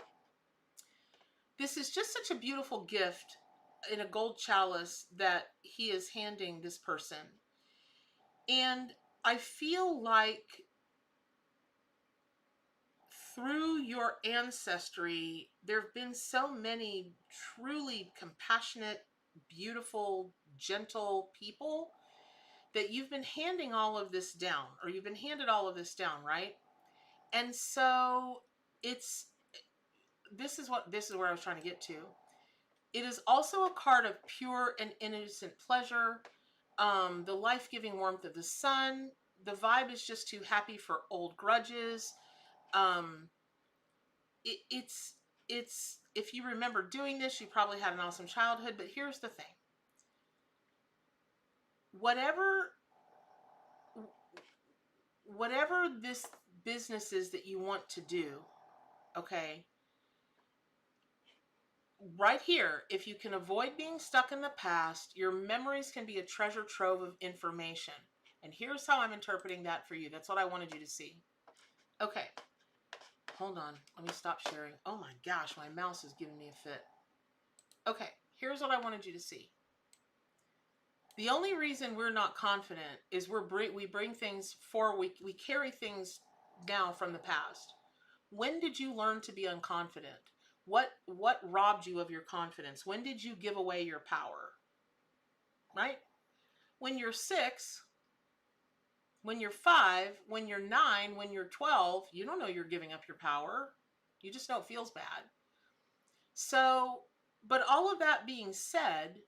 this is just such a beautiful gift in a gold chalice that he is handing this person. And I feel like through your ancestry, there have been so many truly compassionate, beautiful, gentle people that you've been handing all of this down, or you've been handed all of this down, right? And so this is where I was trying to get to. It is also a card of pure and innocent pleasure, the life-giving warmth of the sun. The vibe is just too happy for old grudges. It's if you remember doing this, you probably had an awesome childhood. But here's the thing: whatever this business is that you want to do, okay, right here, if you can avoid being stuck in the past, your memories can be a treasure trove of information. And here's how I'm interpreting that for you. That's what I wanted you to see. Okay. Hold on. Let me stop sharing. Oh my gosh, my mouse is giving me a fit. Okay. Here's what I wanted you to see. The only reason we're not confident is we bring things forward. We carry things now from the past. When did you learn to be unconfident? What robbed you of your confidence? When did you give away your power? Right? When you're 6, when you're 5, when you're 9, when you're 12, you don't know you're giving up your power. You just know it feels bad. So, but all of that being said,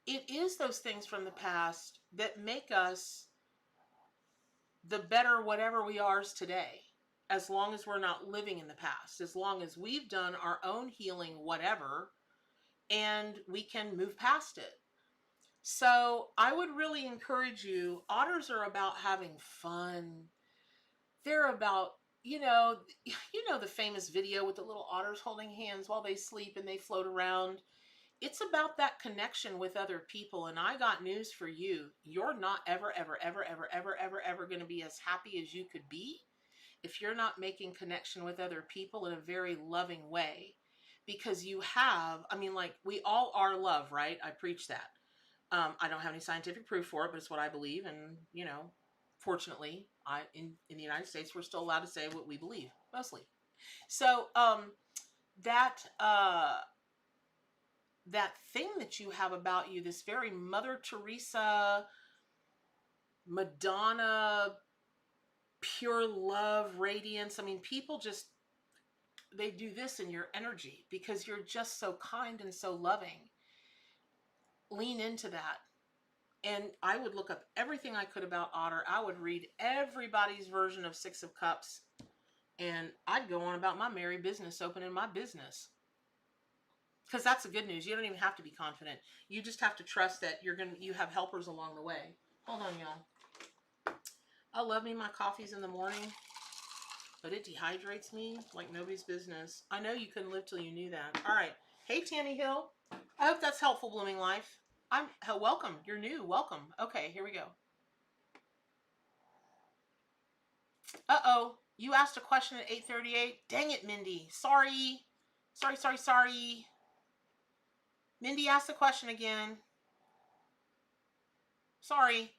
it is those things from the past that make us the better whatever we are today, as long as we're not living in the past, as long as we've done our own healing, whatever, and we can move past it. So I would really encourage you. Otters are about having fun. They're about, you know the famous video with the little otters holding hands while they sleep and they float around. It's about that connection with other people. And I got news for you. You're not ever going to be as happy as you could be if you're not making connection with other people in a very loving way. Because you have, like, we all are love, right? I preach that. I don't have any scientific proof for it, but it's what I believe. And, fortunately, in the United States, we're still allowed to say what we believe, mostly. So that thing that you have about you, this very Mother Teresa, Madonna, pure love, radiance. People just, they do this in your energy because you're just so kind and so loving. Lean into that. And I would look up everything I could about Otter. I would read everybody's version of Six of Cups. And I'd go on about my merry business, opening my business. Because that's the good news. You don't even have to be confident. You just have to trust that you have helpers along the way. Hold on, y'all. I love me my coffees in the morning, but it dehydrates me like nobody's business. I know you couldn't live till you knew that. All right. Hey, Tanny Hill. I hope that's helpful, Blooming Life. Welcome. You're new. Welcome. Okay, here we go. Uh-oh. You asked a question at 8:38. Dang it, Mindy. Sorry. Sorry. Mindy asked the question again. Sorry.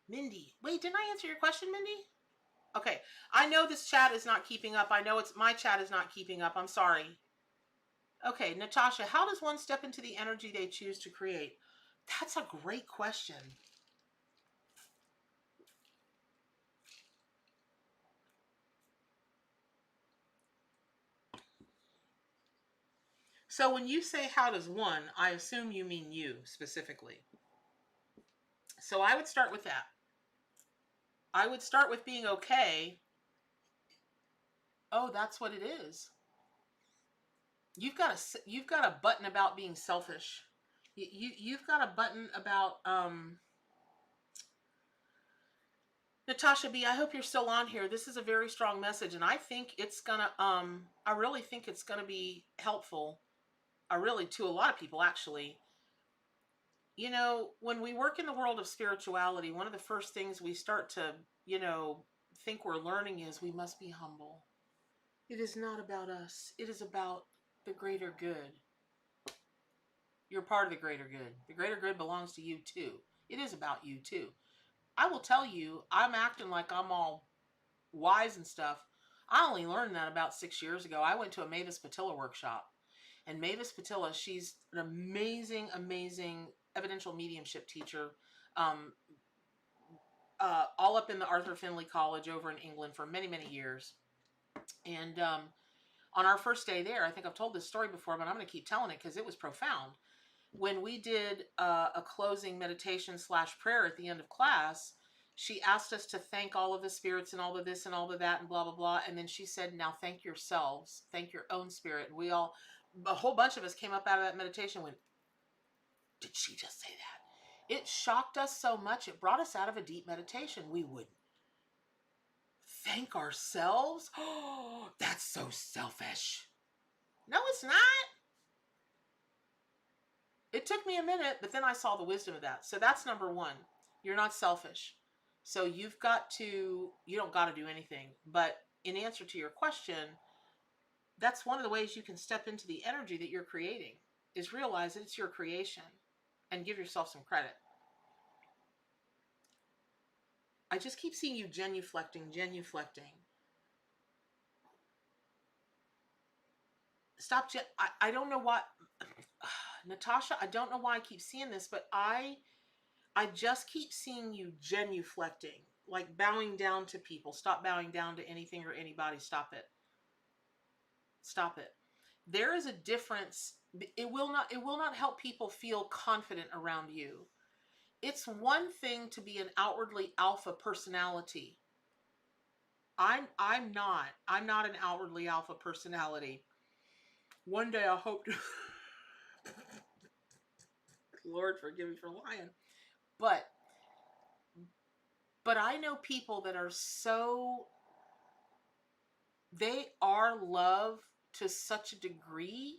Mindy. Wait, didn't I answer your question, Mindy? Okay. I know this chat is not keeping up. I know it's my chat is not keeping up. I'm sorry. Okay, Natasha, how does one step into the energy they choose to create? That's a great question. So when you say how does one, I assume you mean you specifically. So I would start with that. I would start with being okay. Oh, that's what it is. You've got a button about being selfish. You've got a button about Natasha B, I hope you're still on here. This is a very strong message, and I think it's gonna I really think it's gonna be helpful. To a lot of people, actually. You know, when we work in the world of spirituality, one of the first things we start to, think we're learning is we must be humble. It is not about us. It is about the greater good. You're part of the greater good. The greater good belongs to you too. It is about you too. I will tell you, I'm acting like I'm all wise and stuff. I only learned that about 6 years ago. I went to a Mavis Patilla workshop. And Mavis Patilla, she's an amazing, amazing evidential mediumship teacher, all up in the Arthur Findlay College over in England for many, many years. And on our first day there, I think I've told this story before, but I'm going to keep telling it because it was profound. When we did a closing meditation / prayer at the end of class, she asked us to thank all of the spirits and all of this and all of that and blah, blah, blah. And then she said, now thank yourselves, thank your own spirit. And a whole bunch of us came up out of that meditation and went, did she just say that? It shocked us so much. It brought us out of a deep meditation. We would thank ourselves. Oh, that's so selfish. No, it's not. It took me a minute, but then I saw the wisdom of that. So that's number one. You're not selfish. So you don't got to do anything. But in answer to your question, that's one of the ways you can step into the energy that you're creating, is realize that it's your creation and give yourself some credit. I just keep seeing you genuflecting. Stop. I don't know why, Natasha, I don't know why I keep seeing this, but I just keep seeing you genuflecting, like bowing down to people. Stop bowing down to anything or anybody. Stop it. Stop it. There is a difference. It will not help people feel confident around you. It's one thing to be an outwardly alpha personality. I'm not an outwardly alpha personality. One day I hope to Lord forgive me for lying. But I know people that are they are love to such a degree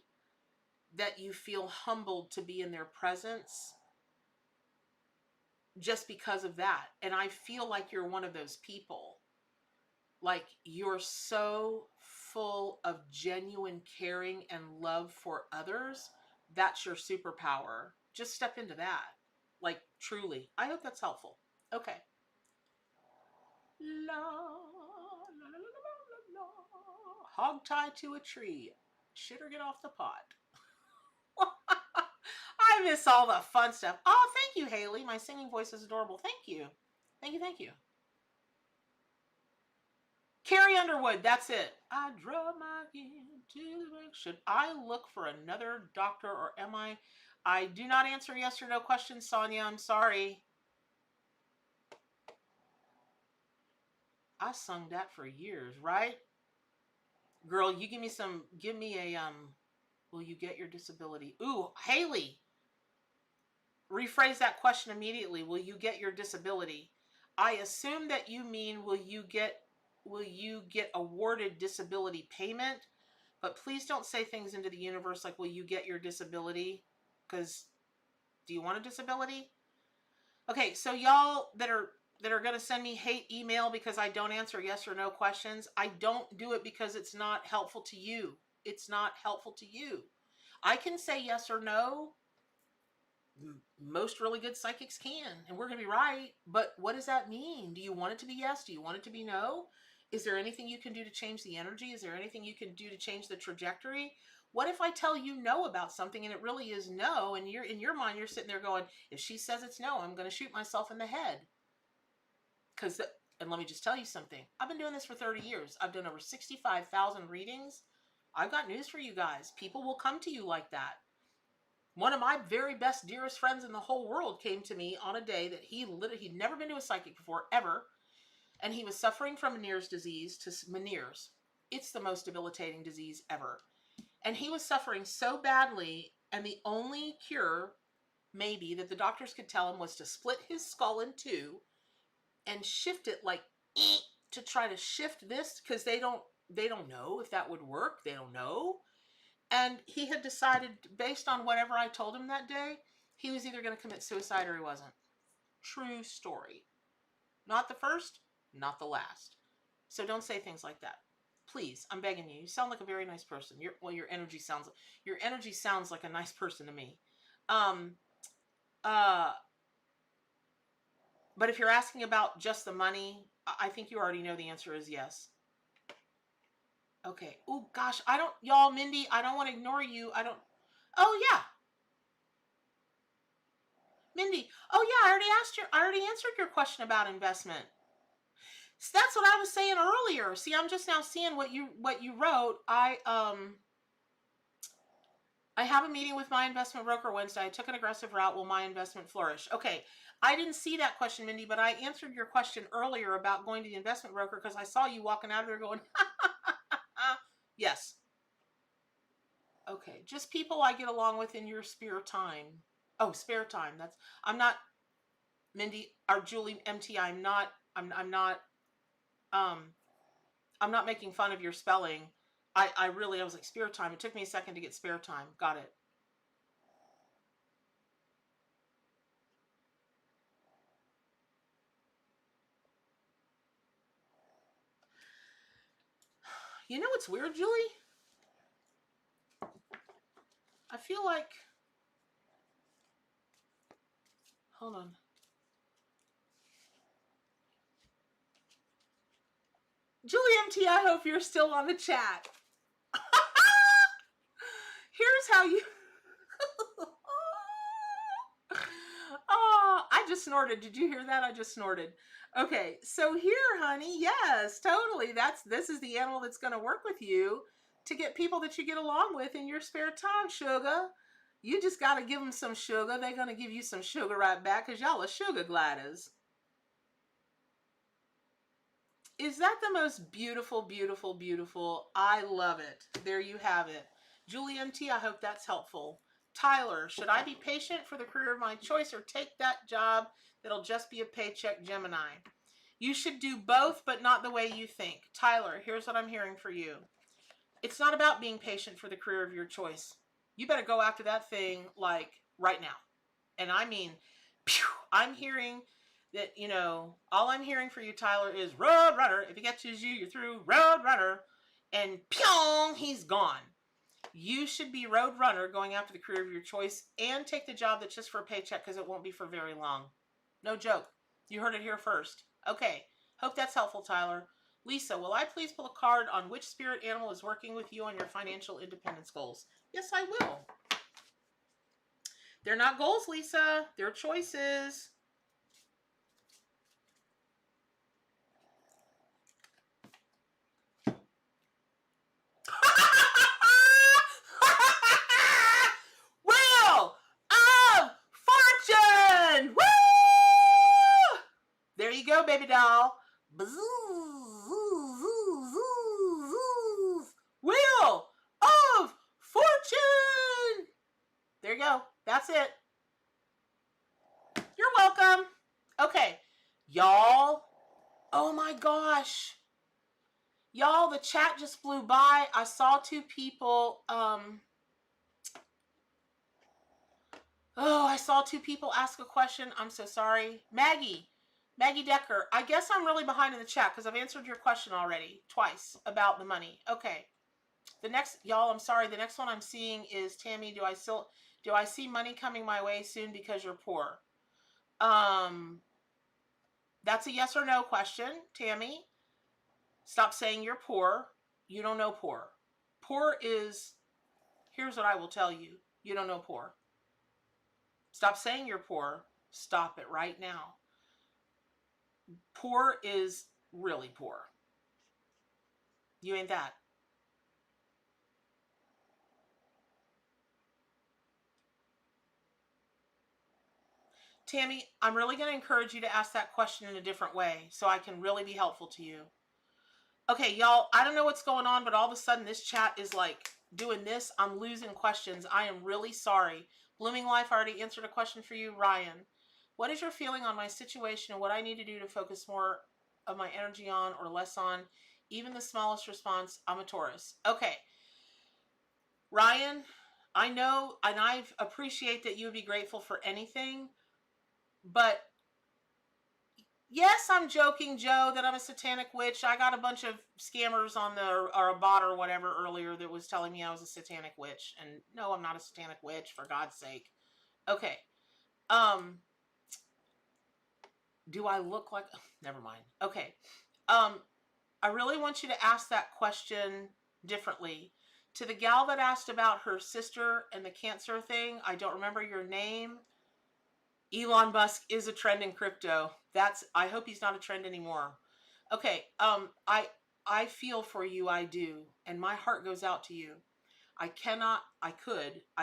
that you feel humbled to be in their presence just because of that. And I feel like you're one of those people. Like you're so full of genuine caring and love for others. That's your superpower. Just step into that. Like truly. I hope that's helpful. Okay. La, la, la, la, la, la. Hog tie to a tree. Shit or get off the pot. I miss all the fun stuff. Oh, thank you, Haley. My singing voice is adorable. Thank you. Thank you. Carrie Underwood, that's it. I draw my into the bank. Should I look for another doctor or am I? I do not answer yes or no questions, Sonia. I'm sorry. I sung that for years, right? Girl, you give me a, will you get your disability? Ooh, Haley. Rephrase that question immediately. Will you get your disability? I assume that you mean will you get awarded disability payment? But please don't say things into the universe like, will you get your disability? Because do you want a disability? Okay, so y'all that are going to send me hate email because I don't answer yes or no questions, I don't do it because it's not helpful to you. It's not helpful to you. I can say yes or no, Most really good psychics can, and we're going to be right. But what does that mean? Do you want it to be yes? Do you want it to be no? Is there anything you can do to change the energy? Is there anything you can do to change the trajectory? What if I tell you no about something and it really is no, and you're in your mind, you're sitting there going, if she says it's no, I'm going to shoot myself in the head. And let me just tell you something. I've been doing this for 30 years. I've done over 65,000 readings. I've got news for you guys. People will come to you like that. One of my very best, dearest friends in the whole world came to me on a day that he'd never been to a psychic before, ever. And he was suffering from Meniere's disease. Meniere's. It's the most debilitating disease ever. And he was suffering so badly, and the only cure, maybe, that the doctors could tell him was to split his skull in two and shift it like to try to shift this, because they don't know if that would work. They don't know. And he had decided, based on whatever I told him that day, he was either going to commit suicide or he wasn't. True story. Not the first, not the last. So don't say things like that. Please, I'm begging you. You sound like a very nice person. Your energy sounds like a nice person to me. But if you're asking about just the money, I think you already know the answer is yes. Okay. Oh gosh, y'all, Mindy, I don't want to ignore you. Oh yeah. Mindy, oh yeah, I already answered your question about investment. So that's what I was saying earlier. See, I'm just now seeing what you wrote. I have a meeting with my investment broker Wednesday. I took an aggressive route. Will my investment flourish? Okay. I didn't see that question, Mindy, but I answered your question earlier about going to the investment broker because I saw you walking out of there going, yes. Okay. Just people I get along with in your spare time. Oh, spare time. I'm not, Mindy, or Julie, MT, I'm not making fun of your spelling. I was like, spare time. It took me a second to get spare time. Got it. You know what's weird, Julie? I feel like, hold on. Julie MT, I hope you're still on the chat. Here's how you... Oh, I just snorted. Did you hear that? I just snorted. Okay, so here, honey, yes, totally. This is the animal that's going to work with you to get people that you get along with in your spare time, sugar. You just got to give them some sugar. They're going to give you some sugar right back because y'all are sugar gliders. Is that the most beautiful, beautiful, beautiful? I love it. There you have it. Julie MT, I hope that's helpful. Tyler, should I be patient for the career of my choice or take that job that'll just be a paycheck, Gemini? You should do both, but not the way you think. Tyler, here's what I'm hearing for you. It's not about being patient for the career of your choice. You better go after that thing like right now. And I mean, I'm hearing that, all I'm hearing for you, Tyler, is road runner. If he catches you, you're through. Road runner. And pyong, he's gone. You should be road runner going after the career of your choice and take the job that's just for a paycheck because it won't be for very long. No joke. You heard it here first. Okay. Hope that's helpful, Tyler. Lisa, will I please pull a card on which spirit animal is working with you on your financial independence goals? Yes, I will. They're not goals, Lisa. They're choices. There you go, baby doll. Wheel of Fortune. There you go. That's it. You're welcome. Okay, y'all. Oh my gosh. Y'all, the chat just flew by. I saw two people. I saw two people ask a question. I'm so sorry. Maggie Decker, I guess I'm really behind in the chat because I've answered your question already twice about the money. Okay. The next, y'all, I'm sorry. The next one I'm seeing is Tammy. Do I see money coming my way soon because you're poor? That's a yes or no question, Tammy. Stop saying you're poor. You don't know poor. Poor is, here's what I will tell you. You don't know poor. Stop saying you're poor. Stop it right now. Poor is really poor. You ain't that. Tammy, I'm really going to encourage you to ask that question in a different way so I can really be helpful to you. Okay, y'all, I don't know what's going on, but all of a sudden this chat is like doing this. I'm losing questions. I am really sorry. Blooming Life already answered a question for you, Ryan. What is your feeling on my situation and what I need to do to focus more of my energy on or less on? Even the smallest response, I'm a Taurus. Okay. Ryan, I know and I appreciate that you would be grateful for anything, but yes, I'm joking, Joe, that I'm a satanic witch. I got a bunch of scammers on or a bot or whatever earlier that was telling me I was a satanic witch. And no, I'm not a satanic witch, for God's sake. Okay. Do I look like, never mind. Okay. I really want you to ask that question differently. To the gal that asked about her sister and the cancer thing, I don't remember your name. Elon Musk is a trend in crypto. I hope he's not a trend anymore. Okay, I feel for you, I do, and my heart goes out to you. I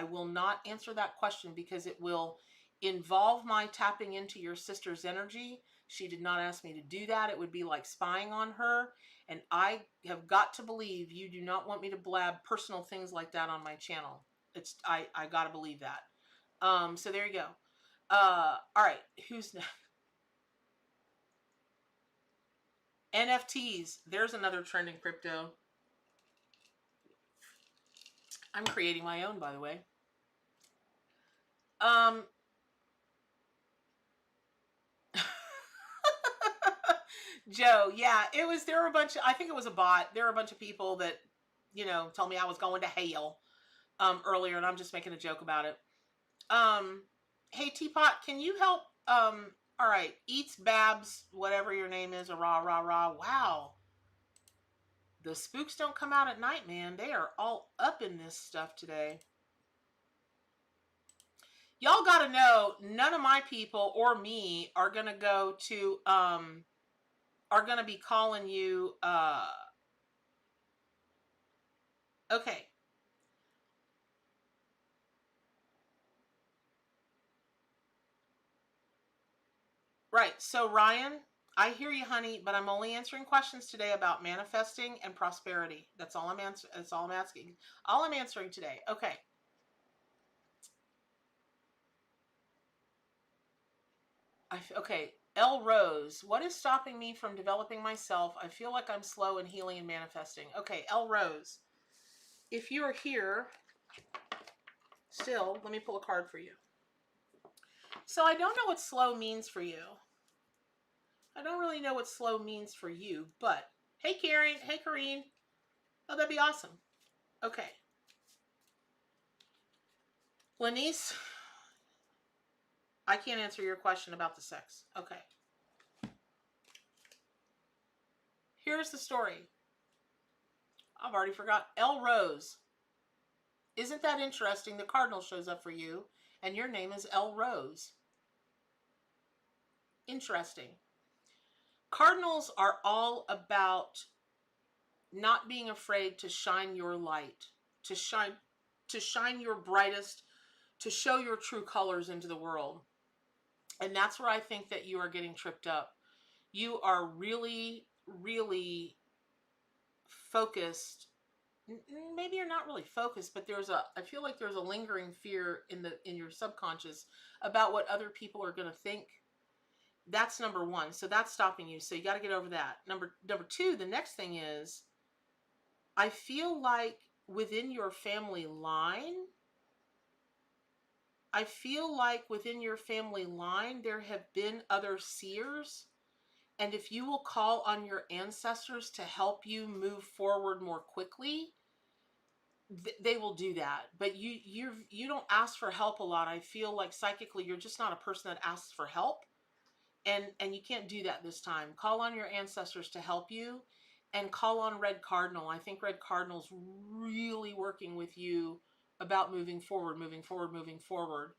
will not answer that question because it will involve my tapping into your sister's energy. She did not ask me to do that. It would be like spying on her, and I have got to believe you do not want me to blab personal things like that on my channel. I gotta believe that. So there you go. All right, who's next? NFTs. There's another trend in crypto. I'm creating my own, by the way. Joe, yeah, there were a bunch of, I think it was a bot. There were a bunch of people that, told me I was going to hell, earlier, and I'm just making a joke about it. Hey, Teapot, can you help, all right, Eats Babs, whatever your name is, a rah, rah, rah. Wow. The spooks don't come out at night, man. They are all up in this stuff today. Y'all gotta know, none of my people or me are gonna go to, are gonna be calling you, okay. Right. So Ryan, I hear you, honey, but I'm only answering questions today about manifesting and prosperity. That's all I'm answering. That's all I'm asking. All I'm answering today. Okay. Okay. L Rose, what is stopping me from developing myself? I feel like I'm slow in healing and manifesting. Okay, L Rose, if you are here still, let me pull a card for you. So I don't know what slow means for you. I don't really know what slow means for you, but hey, Karen. Hey, Kareen. Oh, that'd be awesome. Okay. Lanice, I can't answer your question about the sex. Okay. Here's the story. I've already forgot. L Rose. Isn't that interesting? The cardinal shows up for you, and your name is L Rose. Interesting. Cardinals are all about not being afraid to shine your light, to shine your brightest, to show your true colors into the world. And that's where I think that you are getting tripped up. You are really, really focused. Maybe you're not really focused, but I feel like there's a lingering fear in your subconscious about what other people are going to think. That's number one. So that's stopping you. So you got to get over that. Number two, the next thing is, I feel like within your family line, there have been other seers. And if you will call on your ancestors to help you move forward more quickly, they will do that. But you don't ask for help a lot. I feel like psychically you're just not a person that asks for help. And you can't do that this time. Call on your ancestors to help you, and call on Red Cardinal. I think Red Cardinal's really working with you about moving forward, moving forward, moving forward.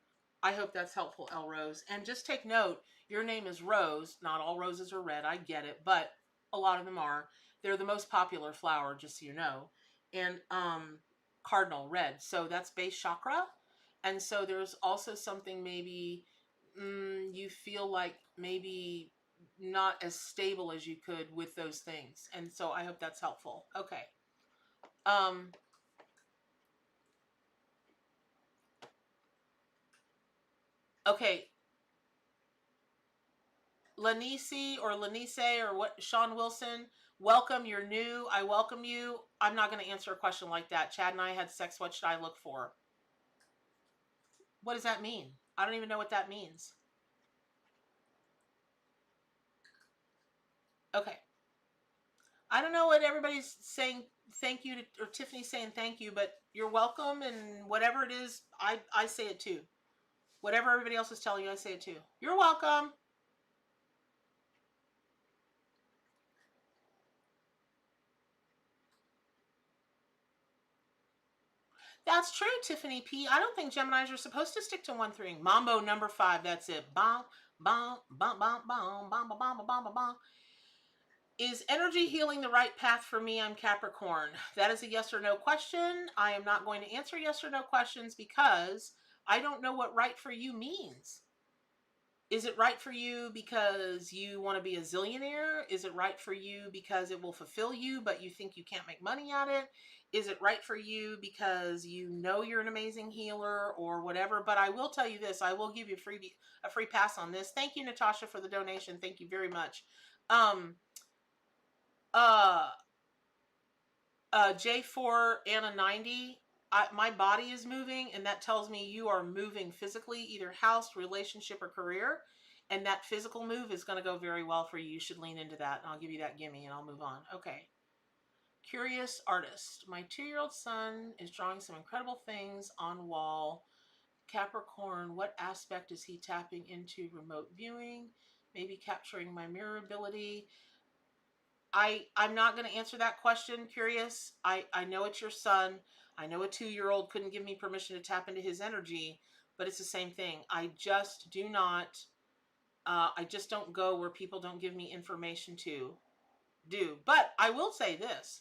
I hope that's helpful, El Rose. And just take note, your name is Rose. Not all roses are red, I get it, but a lot of them are. They're the most popular flower, just so you know. And cardinal, red. So that's base chakra. And so there's also something maybe you feel like maybe not as stable as you could with those things. And so I hope that's helpful. Okay. Okay. Lanice or Lanice or what, Sean Wilson, welcome. You're new. I welcome you. I'm not going to answer a question like that. Chad and I had sex. What should I look for? What does that mean? I don't even know what that means. Okay. I don't know what everybody's saying thank you to, or Tiffany's saying thank you, but you're welcome, and whatever it is, I say it too. Whatever everybody else is telling you, I say it too. You're welcome. That's true, Tiffany P. I don't think Geminis are supposed to stick to one thing. Mambo number 5, that's it. Bom, bom, bom, bom, bom, bom, bom, bom, bom, bom, bom. Is energy healing the right path for me? I'm Capricorn. That is a yes or no question. I am not going to answer yes or no questions because I don't know what right for you means. Is it right for you because you want to be a zillionaire? Is it right for you because it will fulfill you, but you think you can't make money at it? Is it right for you because you know you're an amazing healer or whatever? But I will tell you this. I will give you a free pass on this. Thank you, Natasha, for the donation. Thank you very much. J4 Anna 90. My body is moving, and that tells me you are moving physically, either house, relationship, or career. And that physical move is going to go very well for you. You should lean into that, and I'll give you that gimme, and I'll move on. Okay. Curious artist. My 2-year-old son is drawing some incredible things on wall. Capricorn, what aspect is he tapping into? Remote viewing, maybe capturing my mirror ability. I'm not going to answer that question, Curious. I know it's your son. I know a 2-year-old couldn't give me permission to tap into his energy, but it's the same thing. I just do not, I just don't go where people don't give me information to do. But I will say this.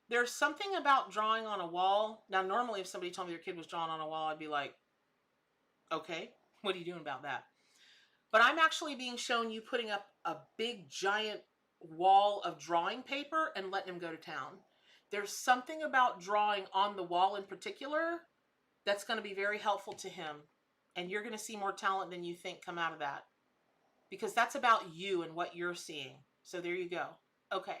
There's something about drawing on a wall. Now, normally if somebody told me their kid was drawing on a wall, I'd be like, okay, what are you doing about that? But I'm actually being shown you putting up a big giant wall of drawing paper and letting him go to town. There's something about drawing on the wall in particular that's going to be very helpful to him. And you're going to see more talent than you think come out of that. Because that's about you and what you're seeing. So there you go. Okay.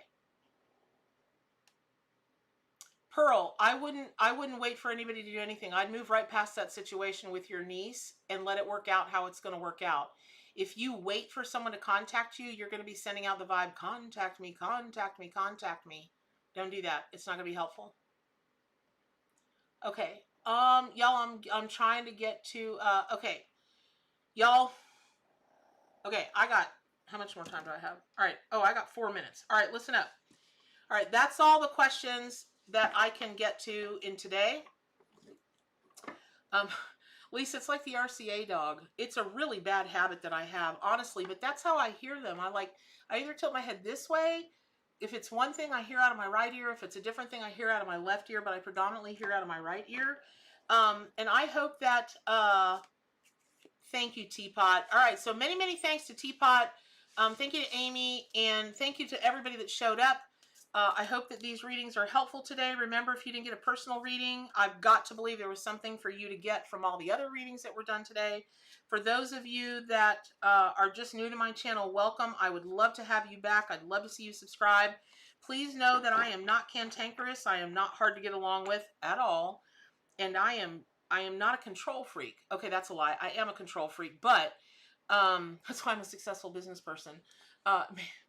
Pearl, I wouldn't wait for anybody to do anything. I'd move right past that situation with your niece and let it work out how it's going to work out. If you wait for someone to contact you, you're going to be sending out the vibe, contact me, contact me, contact me. Don't do that. It's not going to be helpful. Okay. Y'all, I'm trying to get to, okay. Y'all, okay, how much more time do I have? All right. Oh, I got 4 minutes. All right, listen up. All right, that's all the questions that I can get to in today. Lisa, it's like the RCA dog. It's a really bad habit that I have, honestly, but that's how I hear them. I either tilt my head this way. If it's one thing, I hear out of my right ear. If it's a different thing, I hear out of my left ear, but I predominantly hear out of my right ear. And I hope that, thank you, Teapot. All right, so many, many thanks to Teapot. Thank you to Amy, and thank you to everybody that showed up. I hope that these readings are helpful today. Remember, if you didn't get a personal reading, I've got to believe there was something for you to get from all the other readings that were done today. For those of you that are just new to my channel, welcome. I would love to have you back. I'd love to see you subscribe. Please know that I am not cantankerous. I am not hard to get along with at all. And I am not a control freak. Okay, that's a lie. I am a control freak, but That's why I'm a successful business person.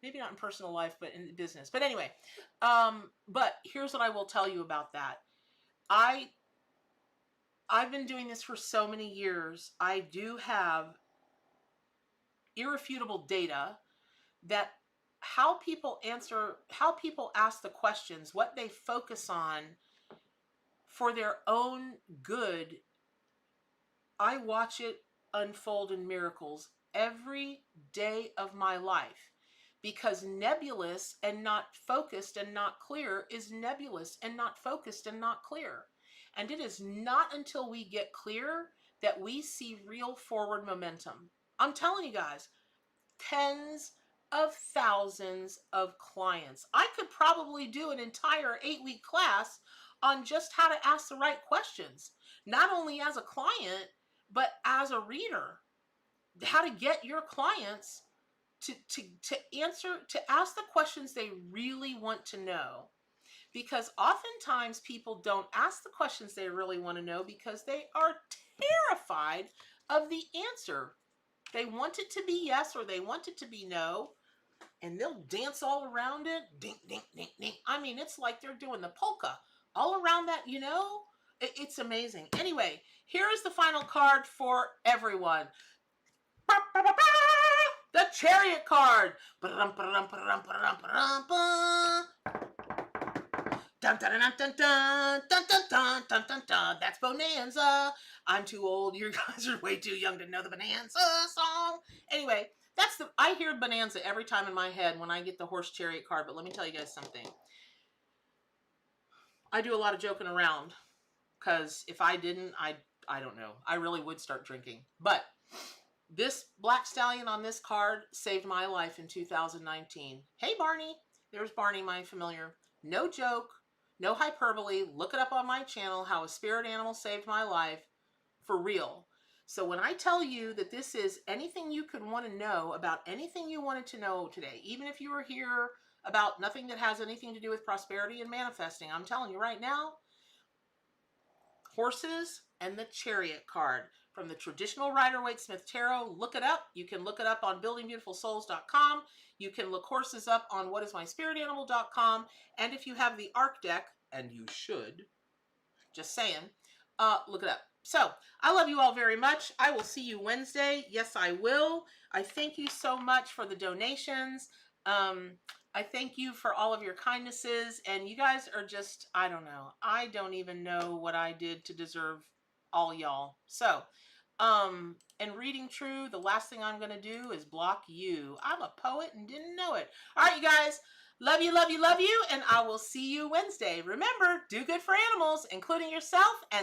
Maybe not in personal life, but in business. But anyway, but here's what I will tell you about that. I've been doing this for so many years. I do have irrefutable data that how people ask the questions, what they focus on for their own good, I watch it unfold in miracles every day of my life, because nebulous and not focused and not clear is nebulous and not focused and not clear. And it is not until we get clear that we see real forward momentum. I'm telling you guys, tens of thousands of clients. I could probably do an entire 8-week class on just how to ask the right questions, not only as a client, but as a reader. How to get your clients to ask the questions they really want to know. Because oftentimes people don't ask the questions they really want to know because they are terrified of the answer. They want it to be yes or they want it to be no, and they'll dance all around it. Ding, ding, ding, ding. I mean, it's like they're doing the polka all around that, you know? It's amazing. Anyway, here is the final card for everyone. The Chariot card. Dun, dun, dun, dun, dun, dun, dun, dun, dun, dun, dun. That's Bonanza. I'm too old. You guys are way too young to know the Bonanza song. Anyway, I hear Bonanza every time in my head when I get the Horse Chariot card. But let me tell you guys something. I do a lot of joking around, because if I didn't, I don't know. I really would start drinking. But this black stallion on this card saved my life in 2019. Hey, Barney. There's Barney, my familiar. No joke. No hyperbole. Look it up on my channel, how a spirit animal saved my life, for real. So when I tell you that this is anything you could want to know about anything you wanted to know today, even if you were here about nothing that has anything to do with prosperity and manifesting, I'm telling you right now, horses and the Chariot card from the traditional Rider Waite Smith Tarot. Look it up. You can look it up on buildingbeautifulsouls.com. You can look horses up on whatismyspiritanimal.com. And if you have the ARC deck, and you should, just saying, look it up. So, I love you all very much. I will see you Wednesday. Yes, I will. I thank you so much for the donations. I thank you for all of your kindnesses. And you guys are just, I don't know. I don't even know what I did to deserve all y'all. So, and reading true, the last thing I'm going to do is block you. I'm a poet and didn't know it. All right, you guys. Love you, love you, love you. And I will see you Wednesday. Remember, do good for animals, including yourself. And